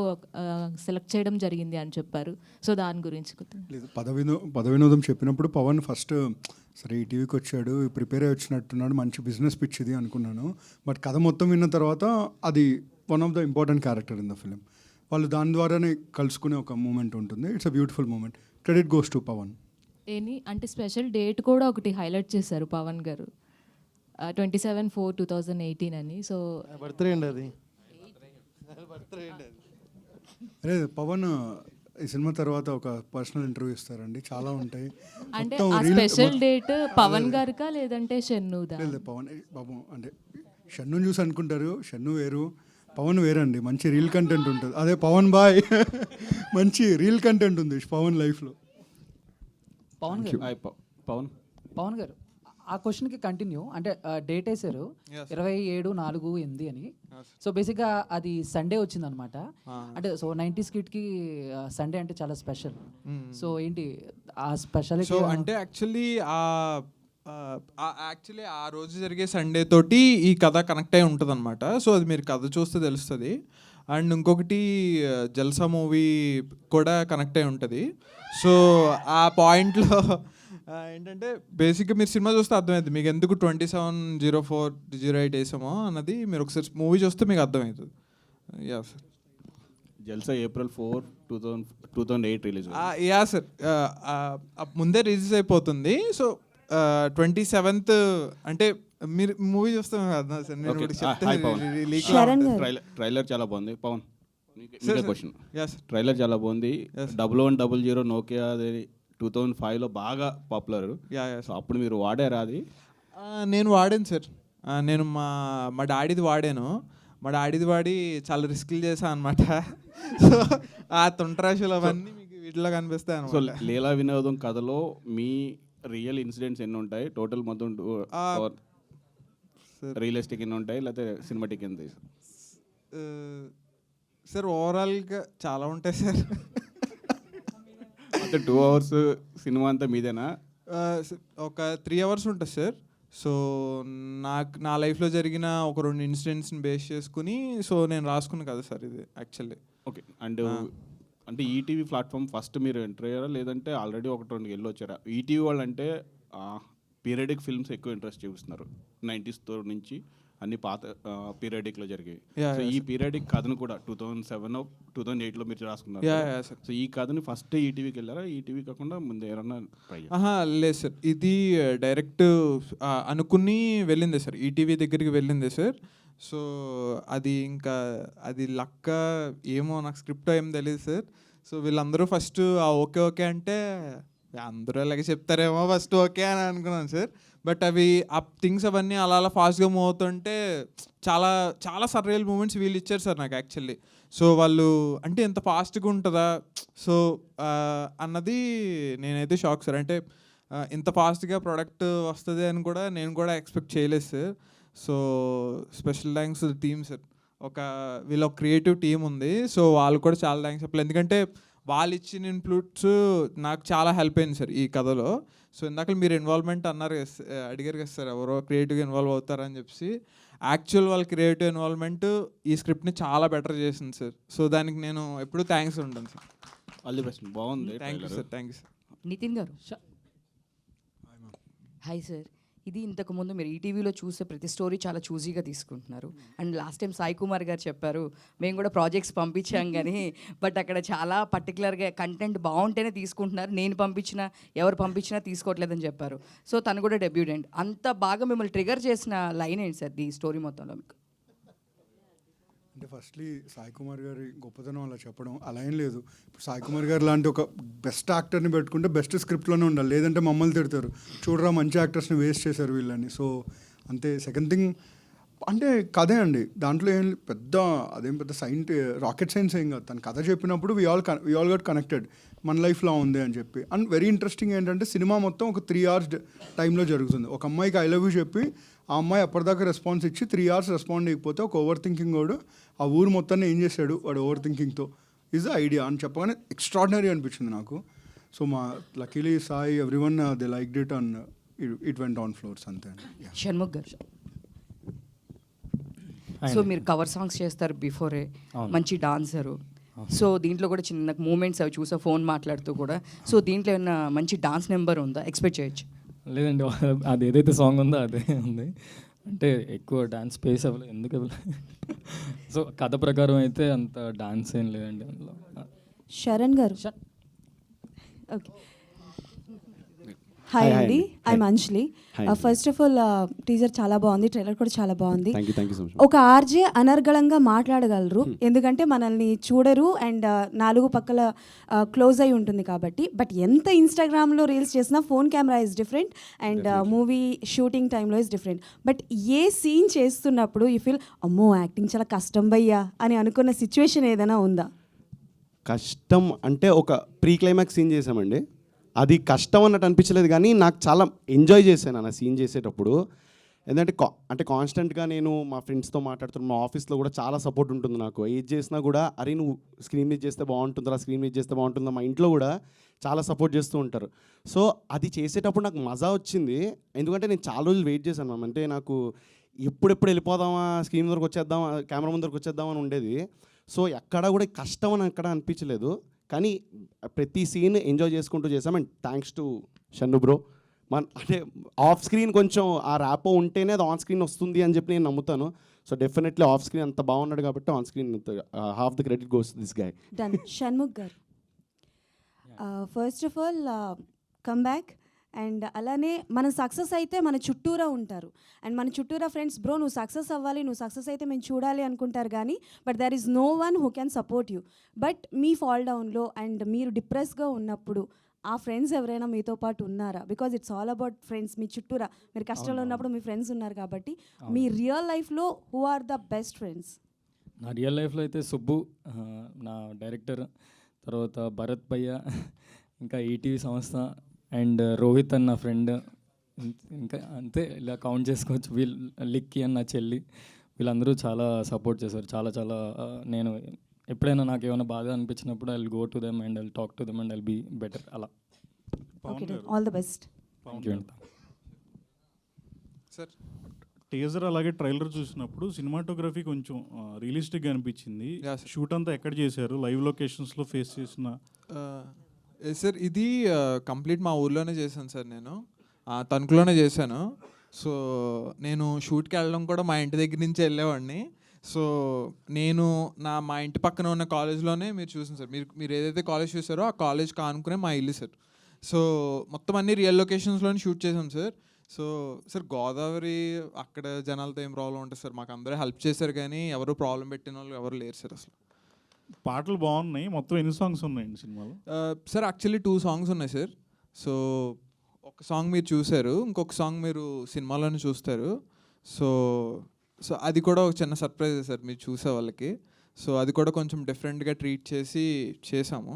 Speaker 10: సెలెక్ట్ చేయడం జరిగింది అని చెప్పారు. సో దాని గురించి
Speaker 5: లేదు, పద వినోదం చెప్పినప్పుడు పవన్ ఫస్ట్ సరే ఈటీవీకి వచ్చాడు, ప్రిపేర్ అయ్యి వచ్చినట్టున్నాడు, మంచి బిజినెస్ పిచ్ ఇది అనుకున్నాను. బట్ కథ మొత్తం విన్న తర్వాత అది one of the important character in the film. వాళ్ళు దాని ద్వారానే కలుసుకునే ఒక మూమెంట్ ఉంటుంది. It's a beautiful moment. Credit goes to Pavan.
Speaker 10: అంటే స్పెషల్ డేట్ కూడా ఒకటి హైలైట్ చేశారు పవన్ గారు, 27/4/2018 అని. సో
Speaker 7: బర్త్డే అండి అది.
Speaker 5: అదే పవన్ ఈ సినిమా తర్వాత ఒక పర్సనల్ ఇంటర్వ్యూ ఇస్తారండి, చాలా ఉంటాయి.
Speaker 10: అంటే ఆ స్పెషల్ డేట్ పవన్ గారికా లేదంటే షన్నుదా?
Speaker 5: లేదు పవన్ బాబు, అంటే షన్నుని చూసి అనుకుంటారు, షన్ను వేరు పవన్ వేరండి. మంచి రీల్ కంటెంట్ ఉంటుంది. అదే పవన్ బాయ్ మంచి రీల్ కంటెంట్ ఉంది పవన్ లైఫ్లో.
Speaker 13: పవన్ గారు
Speaker 15: ఆ క్వశ్చన్కి కంటిన్యూ అంటే డేట్ వేసారు 27/4/8 అని. సో బేసిక్గా అది సండే వచ్చిందనమాట. అంటే సో 90s కిడ్కి సండే అంటే చాలా స్పెషల్. సో ఏంటి ఆ స్పెషాలిటీ?
Speaker 3: సో అంటే యాక్చువల్లీ ఆ రోజు జరిగే సండే తోటి ఈ కథ కనెక్ట్ అయి ఉంటుంది అనమాట. సో అది మీరు కథ చూస్తే తెలుస్తుంది. అండ్ ఇంకొకటి జల్సా మూవీ కూడా కనెక్ట్ అయి ఉంటుంది. సో ఆ పాయింట్లో ఏంటంటే బేసిక్గా మీరు సినిమా చూస్తే అర్థమవుతుంది మీకు ఎందుకు 27/04/08 వేసామో అన్నది. మీరు ఒకసారి మూవీ చూస్తే మీకు అర్థమవుతుంది. Yeah sir.
Speaker 16: Jalsa April 4, 2008 release.
Speaker 3: Yeah sir, ముందే రిలీజ్ అయిపోతుంది. సో 27th అంటే మీరు మూవీ చూస్తే అర్థం సార్. నేను
Speaker 16: ట్రైలర్ చాలా బాగుంది. Pavan question.
Speaker 3: Yeah sir.
Speaker 16: Trailer చాలా బాగుంది. 1100 నోకియా 2005లో బాగా పాపులర్. సో అప్పుడు మీరు వాడారా అది?
Speaker 3: నేను వాడాను సార్. నేను మా డాడీది వాడాను. మా డాడీది వాడి చాలా రిస్క్లు చేశాను అనమాట. సో ఆ తుంటరాశులు అవన్నీ మీకు వీటిలో కనిపిస్తాయి
Speaker 16: సో
Speaker 3: అనమాట.
Speaker 16: లీలా వినోదం కథలో మీ రియల్ ఇన్సిడెంట్స్ ఎన్ని ఉంటాయి టోటల్ మొత్తం? రియలిస్టిక్ ఎన్ని ఉంటాయి లేకపోతే సినిమాటిక్ ఎంత?
Speaker 3: సార్ ఓవరాల్గా చాలా ఉంటాయి సార్.
Speaker 16: అంటే 2 hours సినిమా అంతా మీదేనా?
Speaker 3: ఒక 3 hours ఉంటుంది సార్. సో నా లైఫ్లో జరిగిన ఒక 2 ఇన్సిడెంట్స్ని బేస్ చేసుకుని సో నేను రాసుకున్నాను కదా సార్ ఇది యాక్చువల్లీ.
Speaker 16: ఓకే. అండ్ అంటే ఈటీవీ ప్లాట్ఫామ్ ఫస్ట్ మీరు ఎంటర్ అయ్యారా లేదంటే ఆల్రెడీ 1-2 వెళ్ళి వచ్చారా? ఈటీవీ వాళ్ళు అంటే పీరియడిక్ ఫిల్మ్స్ ఎక్కువ ఇంట్రెస్ట్ చూపిస్తున్నారు. 90s నుంచి అన్ని పాత పీరియడిక్లో జరిగాయి. సో ఈ పీరియడిక్ కథను కూడా 2007, 2008లో మీరు రాసుకున్నారు. సో ఈ కథని ఫస్ట్ ఈటీవీకి వెళ్ళారా? ఈటీవీ కాకుండా ముందు ఏమన్నా ట్రై?
Speaker 3: లేదు సార్, ఇది డైరెక్ట్ అనుకుని వెళ్ళిందే సార్. ఈటీవీ దగ్గరికి వెళ్ళిందే సార్. సో అది ఇంకా అది లక్క ఏమో, నాకు స్క్రిప్ట్ ఏం తెలియదు సార్. సో వీళ్ళందరూ ఫస్ట్ ఓకే ఓకే అంటే అందరూ అలాగే చెప్తారేమో ఫస్ట్ ఓకే అని అనుకున్నాను సార్. బట్ అవి ఆ థింగ్స్ అవన్నీ అలా అలా ఫాస్ట్గా మూవ్ అవుతుంటే చాలా చాలా సర్రియల్ మూమెంట్స్ వీళ్ళు ఇచ్చారు సార్ నాకు యాక్చువల్లీ. సో వాళ్ళు అంటే ఎంత ఫాస్ట్గా ఉంటుందా సో అన్నది నేనైతే షాక్ సార్. అంటే ఇంత ఫాస్ట్గా ప్రోడక్ట్ వస్తుంది అని కూడా నేను కూడా ఎక్స్పెక్ట్ చేయలేదు sir. So special thanks team sir. వీళ్ళ క్రియేటివ్ టీం ఉంది. సో వాళ్ళు కూడా చాలా థ్యాంక్స్ చెప్పాలి. ఎందుకంటే వాళ్ళు ఇచ్చిన ఇన్పుట్స్ నాకు చాలా హెల్ప్ అయింది సార్ ఈ కథలో. సో ఇందాక మీరు ఇన్వాల్వ్మెంట్ అన్నారు అడిగారు కదా సార్, ఎవరో క్రియేటివ్గా ఇన్వాల్వ్ అవుతారని చెప్పి. యాక్చువల్ వాళ్ళ క్రియేటివ్ ఇన్వాల్వ్మెంట్ ఈ స్క్రిప్ట్ని చాలా బెటర్ చేసింది సార్. సో దానికి నేను ఎప్పుడూ థ్యాంక్స్ ఉంటాను సార్.
Speaker 16: All the best. బాగుంది.
Speaker 3: Thank you sir. Thank you sir.
Speaker 17: Nithin garu. Hi sir. ఇది ఇంతకుముందు మీరు ఈటీవీలో చూసే ప్రతి స్టోరీ చాలా చూజీగా తీసుకుంటున్నారు. And last time Sai Kumar గారు చెప్పారు మేము కూడా ప్రాజెక్ట్స్ పంపించాం కానీ బట్ అక్కడ చాలా పర్టికులర్గా కంటెంట్ బాగుంటేనే తీసుకుంటున్నారు, నేను పంపించినా ఎవరు పంపించినా తీసుకోవట్లేదని చెప్పారు. సో తను కూడా డెబ్యూటెంట్. అంత బాగా మిమ్మల్ని ట్రిగర్ చేసిన లైన్ ఏంటి సార్ ఈ స్టోరీ మొత్తంలో మీకు?
Speaker 5: అంటే ఫస్ట్లీ సాయి కుమార్ గారి గొప్పతనం అలా చెప్పడం అలా ఏం లేదు. ఇప్పుడు సాయి కుమార్ గారు లాంటి ఒక బెస్ట్ యాక్టర్ని పెట్టుకుంటే బెస్ట్ స్క్రిప్ట్లోనే ఉండాలి, లేదంటే మమ్మల్ని తిడతారు, చూడరా మంచి యాక్టర్స్ని వేస్ట్ చేశారు వీళ్ళని. సో అంతే. సెకండ్ థింగ్ అంటే కథే అండి, దాంట్లో ఏం పెద్ద అదేం పెద్ద రాకెట్ సైన్స్ ఏం కాదు. తను కథ చెప్పినప్పుడు వి ఆల్ గట్ కనెక్టెడ్, మన లైఫ్లో ఉంది అని చెప్పి. అండ్ వెరీ ఇంట్రెస్టింగ్ ఏంటంటే సినిమా మొత్తం ఒక 3 hours టైంలో జరుగుతుంది. ఒక అమ్మాయికి ఐ లవ్ యూ చెప్పి ఆ అమ్మాయి అప్పటిదాకా రెస్పాన్స్ ఇచ్చి 3 hours రెస్పాండ్ అయిపోతే ఒక ఓవర్ థింకింగ్ వాడు ఆ ఊరు మొత్తాన్ని ఏం చేశాడు వాడు ఓవర్ థింకింగ్తో ఈజ్ ద ఐడియా అని చెప్పగానే ఎక్స్ట్రాడినరీ అనిపించింది నాకు. సో మా luckily Sai everyone they like it and it went on floors అంతే.
Speaker 17: షణ్ముఖ్ గారు. సో మీరు కవర్ సాంగ్స్ చేస్తారు బిఫోరే, మంచి డాన్సరు. సో దీంట్లో కూడా చిన్న మూమెంట్స్ అవి చూసా ఫోన్ మాట్లాడుతూ కూడా. సో దీంట్లో ఏమైనా మంచి డాన్స్ నెంబర్ ఉందా ఎక్స్పెక్ట్ చేయొచ్చు?
Speaker 2: లేదండి, అది ఏదైతే సాంగ్ ఉందో అదే ఉంది. అంటే ఎక్కువ డాన్స్ స్పేస్ అవ్వలేదు ఎందుకు అవ్వలేదు. సో కథ ప్రకారం అయితే అంత డాన్స్ ఏం లేదండి అందులో.
Speaker 18: శరణ్ గారు. ఓకే. హాయ్ అండి, I'm Anjali. First of all teaser చాలా బాగుంది, ట్రైలర్ కూడా చాలా బాగుంది. ఒక ఆర్జే అనర్గళంగా మాట్లాడగలరు ఎందుకంటే మనల్ని చూడరు అండ్ 4 పక్కల క్లోజ్ అయి ఉంటుంది కాబట్టి. బట్ ఎంత ఇన్స్టాగ్రామ్లో రీల్స్ చేసినా phone camera is different and movie shooting టైంలో is different. But a scene చేస్తున్నప్పుడు యూ ఫీల్ అమ్మో యాక్టింగ్ చాలా కష్టం భయ్యా అని అనుకున్న సిచ్యువేషన్ ఏదైనా ఉందా?
Speaker 12: కష్టం అంటే ఒక ప్రీ క్లైమాక్స్ సీన్ చేసామండి. అది కష్టం అన్నట్టు అనిపించలేదు, కానీ నాకు చాలా ఎంజాయ్ చేశాను ఆ సీన్ చేసేటప్పుడు. ఎందుకంటే అంటే కాన్స్టెంట్గా నేను మా ఫ్రెండ్స్తో మాట్లాడుతున్నాను, మా ఆఫీస్లో కూడా చాలా సపోర్ట్ ఉంటుంది నాకు. ఏది చేసినా కూడా అరే నువ్వు స్క్రీన్ మీద చేస్తే బాగుంటుందా, స్క్రీన్ మీద చేస్తే బాగుంటుందా, మా ఇంట్లో కూడా చాలా సపోర్ట్ చేస్తూ ఉంటారు. సో అది చేసేటప్పుడు నాకు మజా వచ్చింది, ఎందుకంటే నేను చాలా రోజులు వెయిట్ చేశాను మ్యామ్. అంటే నాకు ఎప్పుడెప్పుడు వెళ్ళిపోదామా, స్క్రీన్ ముందరకు వచ్చేద్దామా, కెమెరా ముందరకు వచ్చేద్దామని ఉండేది. సో ఎక్కడా కూడా కష్టం అని ఎక్కడ అనిపించలేదు, కానీ ప్రతి సీన్ ఎంజాయ్ చేసుకుంటూ చేసాం. And thanks to Shannu bro. అంటే ఆఫ్ స్క్రీన్ కొంచెం ఆ ర్యాపో ఉంటేనే అది ఆన్ స్క్రీన్ వస్తుంది అని చెప్పి నేను నమ్ముతాను. సో డెఫినెట్లీ ఆఫ్ స్క్రీన్ అంత బాగున్నాడు కాబట్టి on screen half the credit goes this guy.
Speaker 18: Done. Shanmukh garu, first of all come back. And అలానే మనం సక్సెస్ అయితే మన చుట్టూరా ఉంటారు, అండ్ మన చుట్టూరా ఫ్రెండ్స్ బ్రో నువ్వు సక్సెస్ అవ్వాలి, నువ్వు సక్సెస్ అయితే మేము చూడాలి అనుకుంటారు, కానీ but there is no one who can support you. But మీ ఫాల్ డౌన్లో అండ్ మీరు డిప్రెస్గా ఉన్నప్పుడు ఆ ఫ్రెండ్స్ ఎవరైనా మీతో పాటు ఉన్నారా? Because it's all about friends. మీ చుట్టూరా మీరు కష్టంలో ఉన్నప్పుడు మీ ఫ్రెండ్స్ ఉన్నారు కాబట్టి, మీ రియల్ లైఫ్లో who are the best friends?
Speaker 2: నా రియల్ లైఫ్లో అయితే సుబ్బు నా డైరెక్టర్, తర్వాత భరత్ భయ్య, ఇంకా ఈటీవీ సంస్థ, అండ్ రోహిత్ అన్న నా ఫ్రెండ్, ఇంకా అంతే ఇలా కౌంట్ చేసుకోవచ్చు. లిక్కీ అన్న చెల్లి, వీళ్ళందరూ చాలా సపోర్ట్ చేశారు. చాలా చాలా నేను ఎప్పుడైనా నాకు ఏమైనా బాధ అనిపించినప్పుడు I will go to them and I will talk to them and I will be better. అలా
Speaker 18: all the best.
Speaker 2: Thank you.
Speaker 3: Sir
Speaker 19: teaser అలాగే ట్రైలర్ చూసినప్పుడు సినిమాటోగ్రఫీ కొంచెం రియలిస్టిక్గా అనిపించింది. షూట్ అంతా ఎక్కడ చేశారు? లైవ్ లొకేషన్స్లో ఫేస్ చేసిన?
Speaker 3: సార్ ఇది కంప్లీట్ మా ఊర్లోనే చేశాను సార్, నేను తణుకులోనే చేశాను. సో నేను షూట్కి వెళ్ళడం కూడా మా ఇంటి దగ్గర నుంచి వెళ్ళేవాడిని. సో నేను మా ఇంటి పక్కన ఉన్న కాలేజ్లోనే మీరు చూసాను సార్, మీరు ఏదైతే కాలేజ్ చూసారో ఆ కాలేజ్కి ఆనుకునే మా ఇల్లు సార్. సో మొత్తం అన్ని రియల్ లొకేషన్స్లోనే షూట్ చేసాం సార్. సో సార్ గోదావరి అక్కడ జనాలతో ఏం ప్రాబ్లం ఉంటుంది సార్, మాకు అందరూ హెల్ప్ చేశారు, కానీ ఎవరు ప్రాబ్లం పెట్టిన వాళ్ళు ఎవరు లేరు సార్ అసలు.
Speaker 19: పాటలు బాగున్నాయి. మొత్తం ఎన్ని సాంగ్స్ ఉన్నాయండి సినిమాలో?
Speaker 3: సార్ యాక్చువల్లీ 2 సాంగ్స్ ఉన్నాయి సార్. సో ఒక సాంగ్ మీరు చూశారు, ఇంకొక సాంగ్ మీరు సినిమాలోనే చూస్తారు. సో అది కూడా ఒక చిన్న సర్ప్రైజ్ సార్ మీరు చూసే వాళ్ళకి. సో అది కూడా కొంచెం డిఫరెంట్గా ట్రీట్ చేసాము.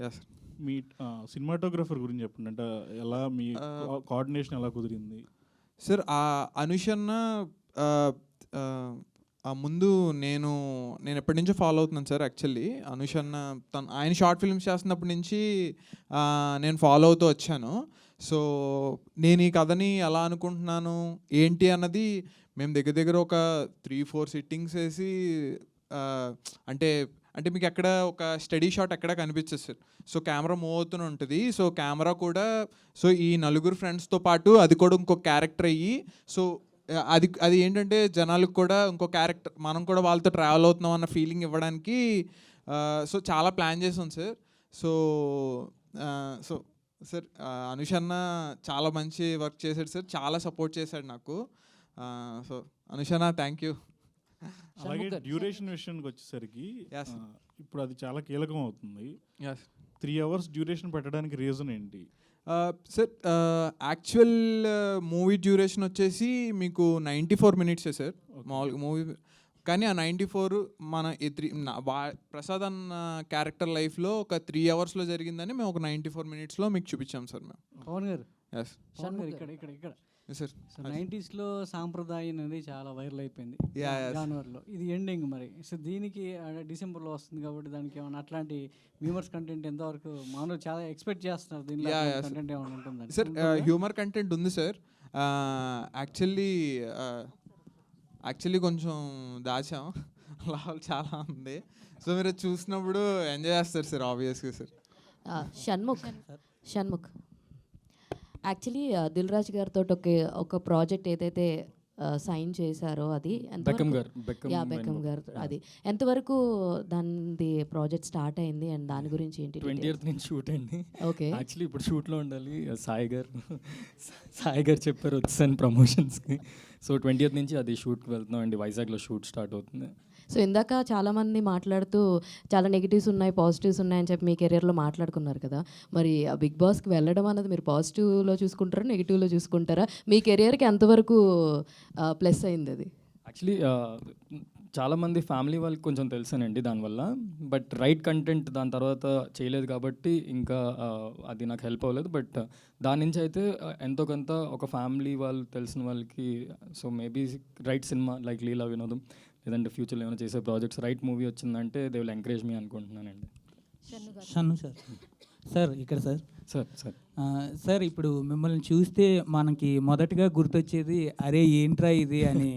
Speaker 3: Yeah sir.
Speaker 19: మీ సినిమాటోగ్రఫర్ గురించి చెప్పండి, అంటే ఎలా మీ కోఆర్డినేషన్ ఎలా కుదిరింది?
Speaker 3: సార్ అనుషన్న ముందు నేను ఎప్పటి నుంచో ఫాలో అవుతున్నాను సార్. యాక్చువల్లీ అనుషన్న ఆయన షార్ట్ ఫిల్మ్స్ చేస్తున్నప్పటి నుంచి నేను ఫాలో అవుతూ వచ్చాను. సో నేను ఈ కథని ఎలా అనుకుంటున్నాను ఏంటి అన్నది మేము దగ్గర ఒక 3-4 సిట్టింగ్స్ వేసి అంటే మీకు ఎక్కడ ఒక స్టడీ షాట్ ఎక్కడ కనిపించదు సార్. సో కెమెరా మూవ్ అవుతూనే ఉంటుంది. సో కెమెరా కూడా సో ఈ నలుగురు ఫ్రెండ్స్తో పాటు అది కూడా ఇంకో క్యారెక్టర్ అయ్యి, సో అది ఏంటంటే జనాలకు కూడా ఇంకో క్యారెక్టర్, మనం కూడా వాళ్ళతో ట్రావెల్ అవుతున్నాం అన్న ఫీలింగ్ ఇవ్వడానికి సో చాలా ప్లాన్ చేసాం sir. So so sir Anushanna చాలా మంచి వర్క్ చేశాడు సార్, చాలా సపోర్ట్ చేశాడు నాకు. So Anushanna thank you.
Speaker 19: అలాగే డ్యూరేషన్ విషయానికి వచ్చేసరికి ఇప్పుడు అది చాలా కీలకం అవుతుంది. 3 hours డ్యూరేషన్ పెట్టడానికి రీజన్ ఏంటి?
Speaker 3: సార్ యాక్చువల్ మూవీ డ్యూరేషన్ వచ్చేసి మీకు 94 minutes సార్ మామూలుగా మూవీ, కానీ ఆ 94 మన ప్రసాద్ అన్న క్యారెక్టర్ లైఫ్లో ఒక 3 hours జరిగిందని మేము ఒక 94 minutes మీకు చూపించాం సార్ మేము.
Speaker 14: పవన్ గారు,
Speaker 3: ఎస్
Speaker 14: ఇక్కడ
Speaker 3: సార్
Speaker 14: 90s సాంప్రదాయం అనేది చాలా వైరల్ అయిపోయింది జనవరిలో. ఇది ఎండింగ్ మరి. సో దీనికి డిసెంబర్లో వస్తుంది కాబట్టి దానికి ఏమైనా అట్లాంటి హ్యూమర్స్ కంటెంట్ ఎంతవరకు మామూలు చాలా ఎక్స్పెక్ట్ చేస్తున్నారు దీనిలో కంటెంట్ ఏమైనా ఉంటుందని?
Speaker 3: సార్ హ్యూమర్ కంటెంట్ ఉంది సార్. యాక్చువల్లీ కొంచెం దాచాం, లాభాలు చాలా ఉంది. సో మీరు చూసినప్పుడు ఎంజాయ్ చేస్తారు సార్ ఆబ్వియస్గా సార్.
Speaker 10: షణ్ముఖ్ యాక్చువల్లీ దిల్ రాజు గారితో ఒక ప్రాజెక్ట్ ఏదైతే సైన్ చేశారో అది
Speaker 2: బెక్కమ్
Speaker 10: గారు అది ఎంతవరకు దాని ప్రాజెక్ట్ స్టార్ట్ అయింది అండ్ దాని గురించి ఏంటి?
Speaker 2: 20th నుంచి షూట్ అయింది.
Speaker 10: ఓకే,
Speaker 2: యాక్చువల్లీ ఇప్పుడు షూట్లో ఉండాలి. సాయి గారు చెప్పారు వచ్చాను ప్రమోషన్స్కి. సో 20th నుంచి అది షూట్కి వెళ్తున్నాం అండి. వైజాగ్లో షూట్ స్టార్ట్ అవుతుంది.
Speaker 10: సో ఇందాక చాలామంది మాట్లాడుతూ చాలా నెగిటివ్స్ ఉన్నాయి, పాజిటివ్స్ ఉన్నాయని చెప్పి మీ కెరియర్లో మాట్లాడుకున్నారు కదా. మరి ఆ బిగ్ బాస్కి వెళ్ళడం అన్నది మీరు పాజిటివ్లో చూసుకుంటారా, నెగిటివ్లో చూసుకుంటారా? మీ కెరియర్కి ఎంతవరకు ప్లస్ అయింది అది?
Speaker 2: యాక్చువల్లీ చాలామంది ఫ్యామిలీ వాళ్ళకి కొంచెం తెలుసానండి దానివల్ల. బట్ రైట్ కంటెంట్ దాని తర్వాత చేయలేదు కాబట్టి ఇంకా అది నాకు హెల్ప్ అవ్వలేదు. బట్ దాని నుంచి అయితే ఎంతో కొంత ఒక ఫ్యామిలీ వాళ్ళు తెలిసిన వాళ్ళకి సో మేబీ రైట్ సినిమా లైక్ లీలా వినోదం లేదంటే ఫ్యూచర్లో ఏమైనా చేసే ప్రాజెక్ట్స్ రైట్ మూవీ వచ్చిందంటే దే విల్ ఎంకరేజ్ మీ అనుకుంటున్నానండి.
Speaker 20: షన్ను సార్, సార్ ఇక్కడ సార్
Speaker 2: సార్ సార్
Speaker 20: సార్ ఇప్పుడు మిమ్మల్ని చూస్తే మనకి మొదటగా గుర్తొచ్చేది అరే ఏంట్రా ఇది అని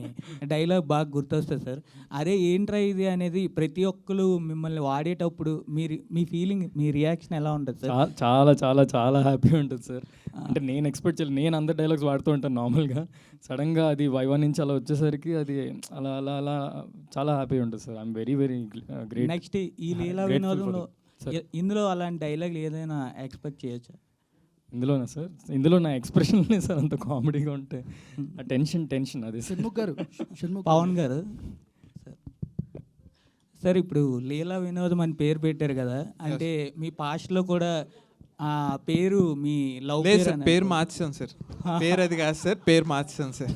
Speaker 20: డైలాగ్ బాగా గుర్తొస్తుంది సార్. అరే ఏంట్రా ఇది అనేది ప్రతి ఒక్కరు మిమ్మల్ని వాడేటప్పుడు మీ ఫీలింగ్, మీ రియాక్షన్ ఎలా ఉంటుంది సార్?
Speaker 2: చాలా చాలా చాలా హ్యాపీ ఉంటుంది సార్. అంటే నేను ఎక్స్పెక్ట్ చేయలేదు. నేను అందరు డైలాగ్స్ వాడుతూ ఉంటాను నార్మల్గా. సడన్గా అది వైవా నుంచి అలా వచ్చేసరికి అది అలా అలా అలా చాలా హ్యాపీ ఉంటుంది sir. I'm very very great.
Speaker 20: Next ఈ లీలా వినోదంలో ఇందులో అలాంటి డైలాగ్ ఏదైనా ఎక్స్పెక్ట్ చేయొచ్చా?
Speaker 2: ఇందులోనా సార్? ఇందులో నా ఎక్స్ప్రెషన్ లేదు సార్, అంత కామెడీగా ఉంటే ఆ టెన్షన్ అది.
Speaker 20: పవన్ గారు సార్ ఇప్పుడు లీలా వినోదం అని పేరు పెట్టారు కదా, అంటే మీ పాస్ట్లో కూడా ఆ పేరు మీ లవ్
Speaker 3: పేరు మార్చాను సార్. పేరు అది కాదు సార్, పేరు మార్చాను sir.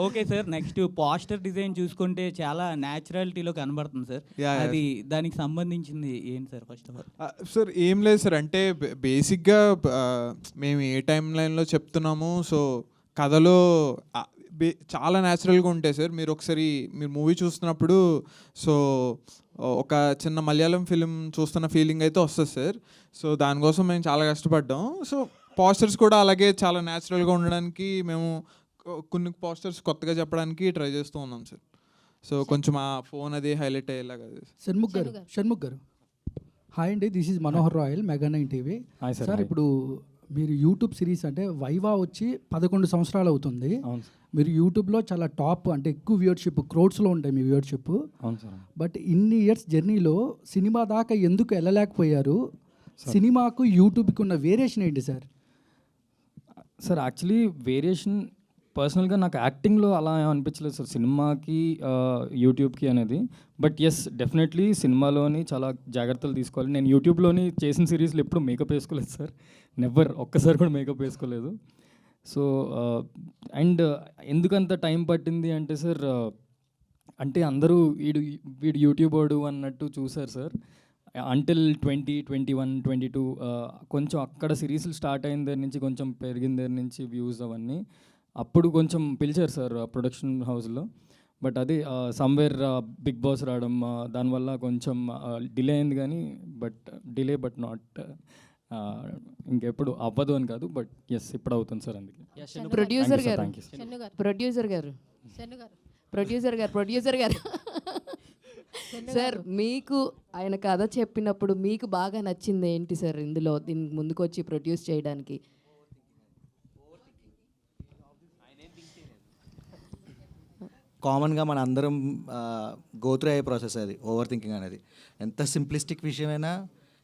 Speaker 20: Okay sir. Next poster design చూసుకుంటే చాలా న్యాచురాలిటీలో కనబడుతుంది సార్. అది దానికి సంబంధించింది ఏంటి sir? First of all
Speaker 3: sir ఏం లేదు సార్, అంటే బేసిక్గా మేము ఏ టైం లైన్లో చెప్తున్నాము, సో కథలో చాలా న్యాచురల్గా ఉంటాయి సార్. మీరు ఒకసారి మీరు మూవీ చూస్తున్నప్పుడు సో ఒక చిన్న మలయాళం ఫిలిం చూస్తున్న ఫీలింగ్ అయితే వస్తుంది సార్. సో దానికోసం మేము చాలా కష్టపడ్డాం. సో పోస్టర్స్ కూడా అలాగే చాలా న్యాచురల్గా ఉండడానికి మేము కొన్ని పోస్టర్స్ కొత్తగా చెప్పడానికి ట్రై చేస్తూ ఉన్నాం సార్. సో కొంచెం ఆ ఫోన్ అది హైలైట్ అయ్యేలాగా.
Speaker 21: షణ్ముఖ్ గారు హాయ్ అండి, దిస్ ఈజ్ మనోహర్ రాయల్, మెగా9 టీవీ. సార్ ఇప్పుడు మీరు యూట్యూబ్ సిరీస్ అంటే వైవా వచ్చి 11 సంవత్సరాలు అవుతుంది. మీరు యూట్యూబ్లో చాలా టాప్, అంటే ఎక్కువ వ్యూవర్షిప్, క్రోడ్స్లో ఉంటాయి మీ వ్యూవర్షిప్. బట్ ఇన్ని ఇయర్స్ జర్నీలో సినిమా దాకా ఎందుకు వెళ్ళలేకపోయారు? సినిమాకు యూట్యూబ్కి ఉన్న వేరియేషన్ ఏంటి సార్?
Speaker 2: సార్ యాక్చువల్లీ వేరియేషన్ పర్సనల్గా నాకు యాక్టింగ్లో అలా అనిపించలేదు సార్ సినిమాకి యూట్యూబ్కి అనేది. బట్ ఎస్ డెఫినెట్లీ సినిమాలోని చాలా జాగ్రత్తలు తీసుకోవాలి. నేను యూట్యూబ్లోని చేసిన సిరీస్లో ఎప్పుడు మేకప్ వేసుకోలేదు సార్, నెవర్, ఒక్కసారి కూడా మేకప్ వేసుకోలేదు. సో అండ్ ఎందుకంత టైం పట్టింది అంటే సార్, అంటే అందరూ వీడు యూట్యూబర్డు అన్నట్టు చూసారు సార్. అంటిల్ 2021, 22 కొంచెం అక్కడ సిరీస్లు స్టార్ట్ అయిన దగ్గర నుంచి కొంచెం పెరిగిన దగ్గర నుంచి వ్యూస్ అవన్నీ అప్పుడు కొంచెం పిలిచారు సార్ ప్రొడక్షన్ హౌస్లో. బట్ అది సమ్వేర్ బిగ్ బాస్ రావడం దానివల్ల కొంచెం డిలే అయింది కానీ బట్ నాట్ ఇంకెప్పుడు అవ్వదు అని కాదు, బట్ ఎస్ ఇప్పుడు అవుతుంది సార్. అందుకే
Speaker 10: ప్రొడ్యూసర్ గారు సార్ మీకు ఆయన కథ చెప్పినప్పుడు మీకు బాగా నచ్చింది ఏంటి సార్ ఇందులో, దీనికి ముందుకు వచ్చి ప్రొడ్యూస్ చేయడానికి?
Speaker 22: కామన్గా మన అందరం గోత్రు అయ్యే ప్రాసెస్ అది ఓవర్ థింకింగ్ అనేది. ఎంత సింప్లిస్టిక్ విషయమైనా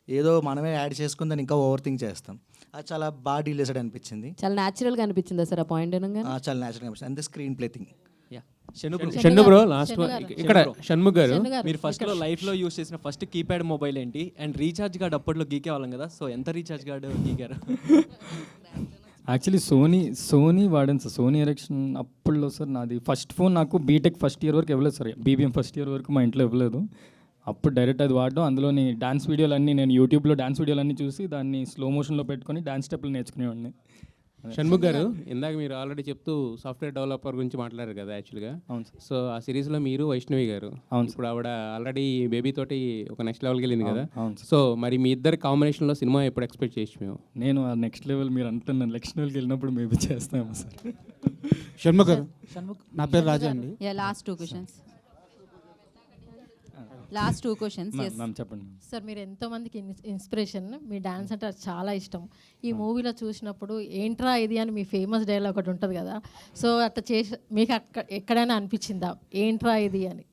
Speaker 22: ఏదో మనమే యాడ్ చేసుకుని దాన్ని ఇంకా ఓవర్ థింక్ చేస్తాం. అది చాలా బాగా డీల్ చేసాడు అనిపించింది.
Speaker 10: చాలా న్యాచురల్గా అనిపించిందా సార్ ఆ పాయింట్?
Speaker 22: చాలా న్యాచురల్గా అనిపించింది. అంతే screen play thing.
Speaker 1: Shanmukh bro last ఇక్కడ షణ్ముఖ్ గారు
Speaker 23: మీరు ఫస్ట్లో లైఫ్లో యూస్ చేసిన ఫస్ట్ కీప్యాడ్ మొబైల్ ఏంటి? అండ్ రీఛార్జ్ కార్డ్ అప్పట్లో గీకే వాళ్ళం కదా, సో ఎంత రీఛార్జ్ కార్డు గీకారు?
Speaker 2: యాక్చువల్లీ సోనీ వాడాను సార్. సోనీ ఎరెక్షన్ అప్పుడులో సార్ నాది ఫస్ట్ ఫోన్. నాకు బీటెక్ ఫస్ట్ ఇయర్ వరకు ఇవ్వలేదు సార్, బీబీఎం ఫస్ట్ ఇయర్ వరకు మా ఇంట్లో ఇవ్వలేదు. అప్పుడు డైరెక్ట్ అది వాడడం, అందులోని డాన్స్ వీడియోలన్నీ నేను యూట్యూబ్లో డాన్స్ వీడియోలన్నీ చూసి దాన్ని స్లో మోషన్లో పెట్టుకొని డాన్స్ స్టెప్లు నేర్చుకునేవాడిని.
Speaker 1: షణ్ముఖ్ గారు ఇందాక మీరు ఆల్రెడీ చెప్తూ సాఫ్ట్వేర్ డెవలపర్ గురించి మాట్లాడారు కదా యాక్చువల్గా.
Speaker 2: అవును సార్.
Speaker 1: సో ఆ సిరీస్లో మీరు వైష్ణవి గారు, అవును ఇప్పుడు ఆవిడ ఆల్రెడీ బేబీ తోటి ఒక నెక్స్ట్ లెవెల్కి వెళ్ళింది కదా.
Speaker 2: అవును.
Speaker 1: సో మరి మీ ఇద్దరు కాంబినేషన్లో సినిమా ఎప్పుడు ఎక్స్పెక్ట్ చేయొచ్చు మేము?
Speaker 2: నేను ఆ నెక్స్ట్ లెవెల్ మీరు అంటున్నాను, నెక్స్ట్ లెవెల్కి వెళ్ళినప్పుడు మేబీ చేస్తాము సార్.
Speaker 21: షణ్ముఖ్ గారు, నా పేరు రాజా అండి.
Speaker 24: Last two questions.
Speaker 2: చెప్పండి
Speaker 24: సార్. మీరు ఎంతోమందికి ఇన్స్పిరేషన్, మీ డాన్స్ అంటే చాలా ఇష్టం. ఈ మూవీలో చూసినప్పుడు ఏంట్రా ఇది అని మీ ఫేమస్ డైలాగ్ ఒకటి ఉంటుంది కదా, సో అట్లా చేసి మీకు ఎక్కడైనా అనిపించిందా ఏంట్రా ఇది అని?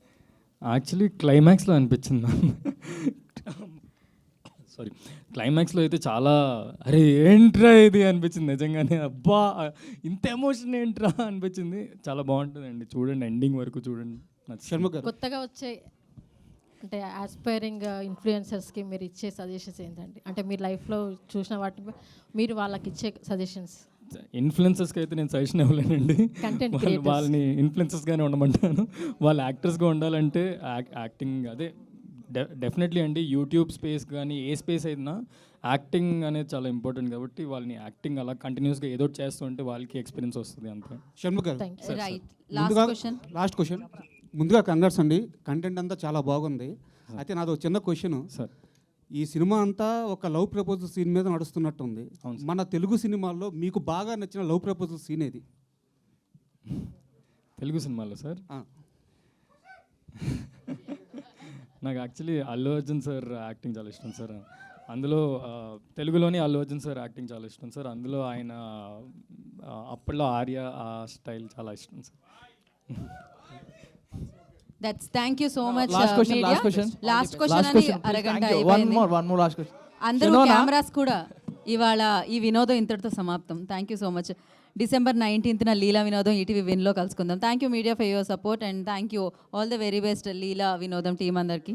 Speaker 2: యాక్చువల్లీ క్లైమాక్స్లో అనిపించింది మ్యామ్. సారీ, క్లైమాక్స్లో అయితే చాలా అరే ఏంట్రా ఇది అనిపించింది నిజంగానే. అబ్బా ఇంత ఎమోషన్ ఏంట్రా అనిపించింది. చాలా బాగుంటుందండి, చూడండి ఎండింగ్ వరకు చూడండి.
Speaker 24: కొత్తగా వచ్చే అంటే ఆస్పైరింగ్ ఇన్ఫ్లుయెన్సర్స్కి మీరు ఇచ్చే సజెషన్స్ ఏంటండి? అంటే మీరు లైఫ్లో చూసిన వాటి మీరు వాళ్ళకి ఇచ్చే సజెషన్స్.
Speaker 2: ఇన్ఫ్లుయెన్సర్స్కి అయితే నేను సజెషన్ ఇవ్వలేనండి.
Speaker 24: Content creators.
Speaker 2: వాళ్ళని ఇన్ఫ్లుయెన్సర్స్గానే ఉండమంటాను. వాళ్ళు యాక్టర్స్గా ఉండాలంటే యాక్టింగ్ అదే డెఫినెట్లీ అండి. యూట్యూబ్ స్పేస్ కానీ ఏ స్పేస్ అయినా యాక్టింగ్ అనేది చాలా ఇంపార్టెంట్ కాబట్టి వాళ్ళని యాక్టింగ్ అలా కంటిన్యూస్గా ఏదో ఒకటి చేస్తూ ఉంటే వాళ్ళకి ఎక్స్పీరియన్స్ వస్తుంది అంతే.
Speaker 4: షణ్ముఖ్ గారు
Speaker 2: sir,
Speaker 4: right
Speaker 2: sir.
Speaker 4: Last question ముందుగా కంగ్రాట్స్ అండి, కంటెంట్ అంతా చాలా బాగుంది. అయితే నాది ఒక చిన్న క్వశ్చన్
Speaker 2: సార్.
Speaker 4: ఈ సినిమా అంతా ఒక లవ్ ప్రపోజల్ సీన్ మీద నడుస్తున్నట్టుంది. మన తెలుగు సినిమాల్లో మీకు బాగా నచ్చిన లవ్ ప్రపోజల్ సీన్ ఏది?
Speaker 2: తెలుగు సినిమాలో సార్ నాకు actually Allu Arjun sir acting చాలా ఇష్టం సార్. అందులో తెలుగులోని అల్లు అర్జున్ సార్ యాక్టింగ్ చాలా ఇష్టం సార్. అందులో ఆయన అప్పట్లో ఆర్య ఆ స్టైల్ చాలా ఇష్టం sir.
Speaker 6: That's thank you so much.
Speaker 15: Last question
Speaker 6: అని అరగంట అయిపోయింది.
Speaker 15: One more last question.
Speaker 6: అందరూ కెమెరాస్ కూడా ఇవాళ ఈ వినోదం ఇంతటితో సమాప్తం. Thank you so much. December 19th Leela Vinodam ETV విన్లో కలుసుకుందాం. Thank you media for your support and thank you all the very best Leela Vinodam team అందరికీ.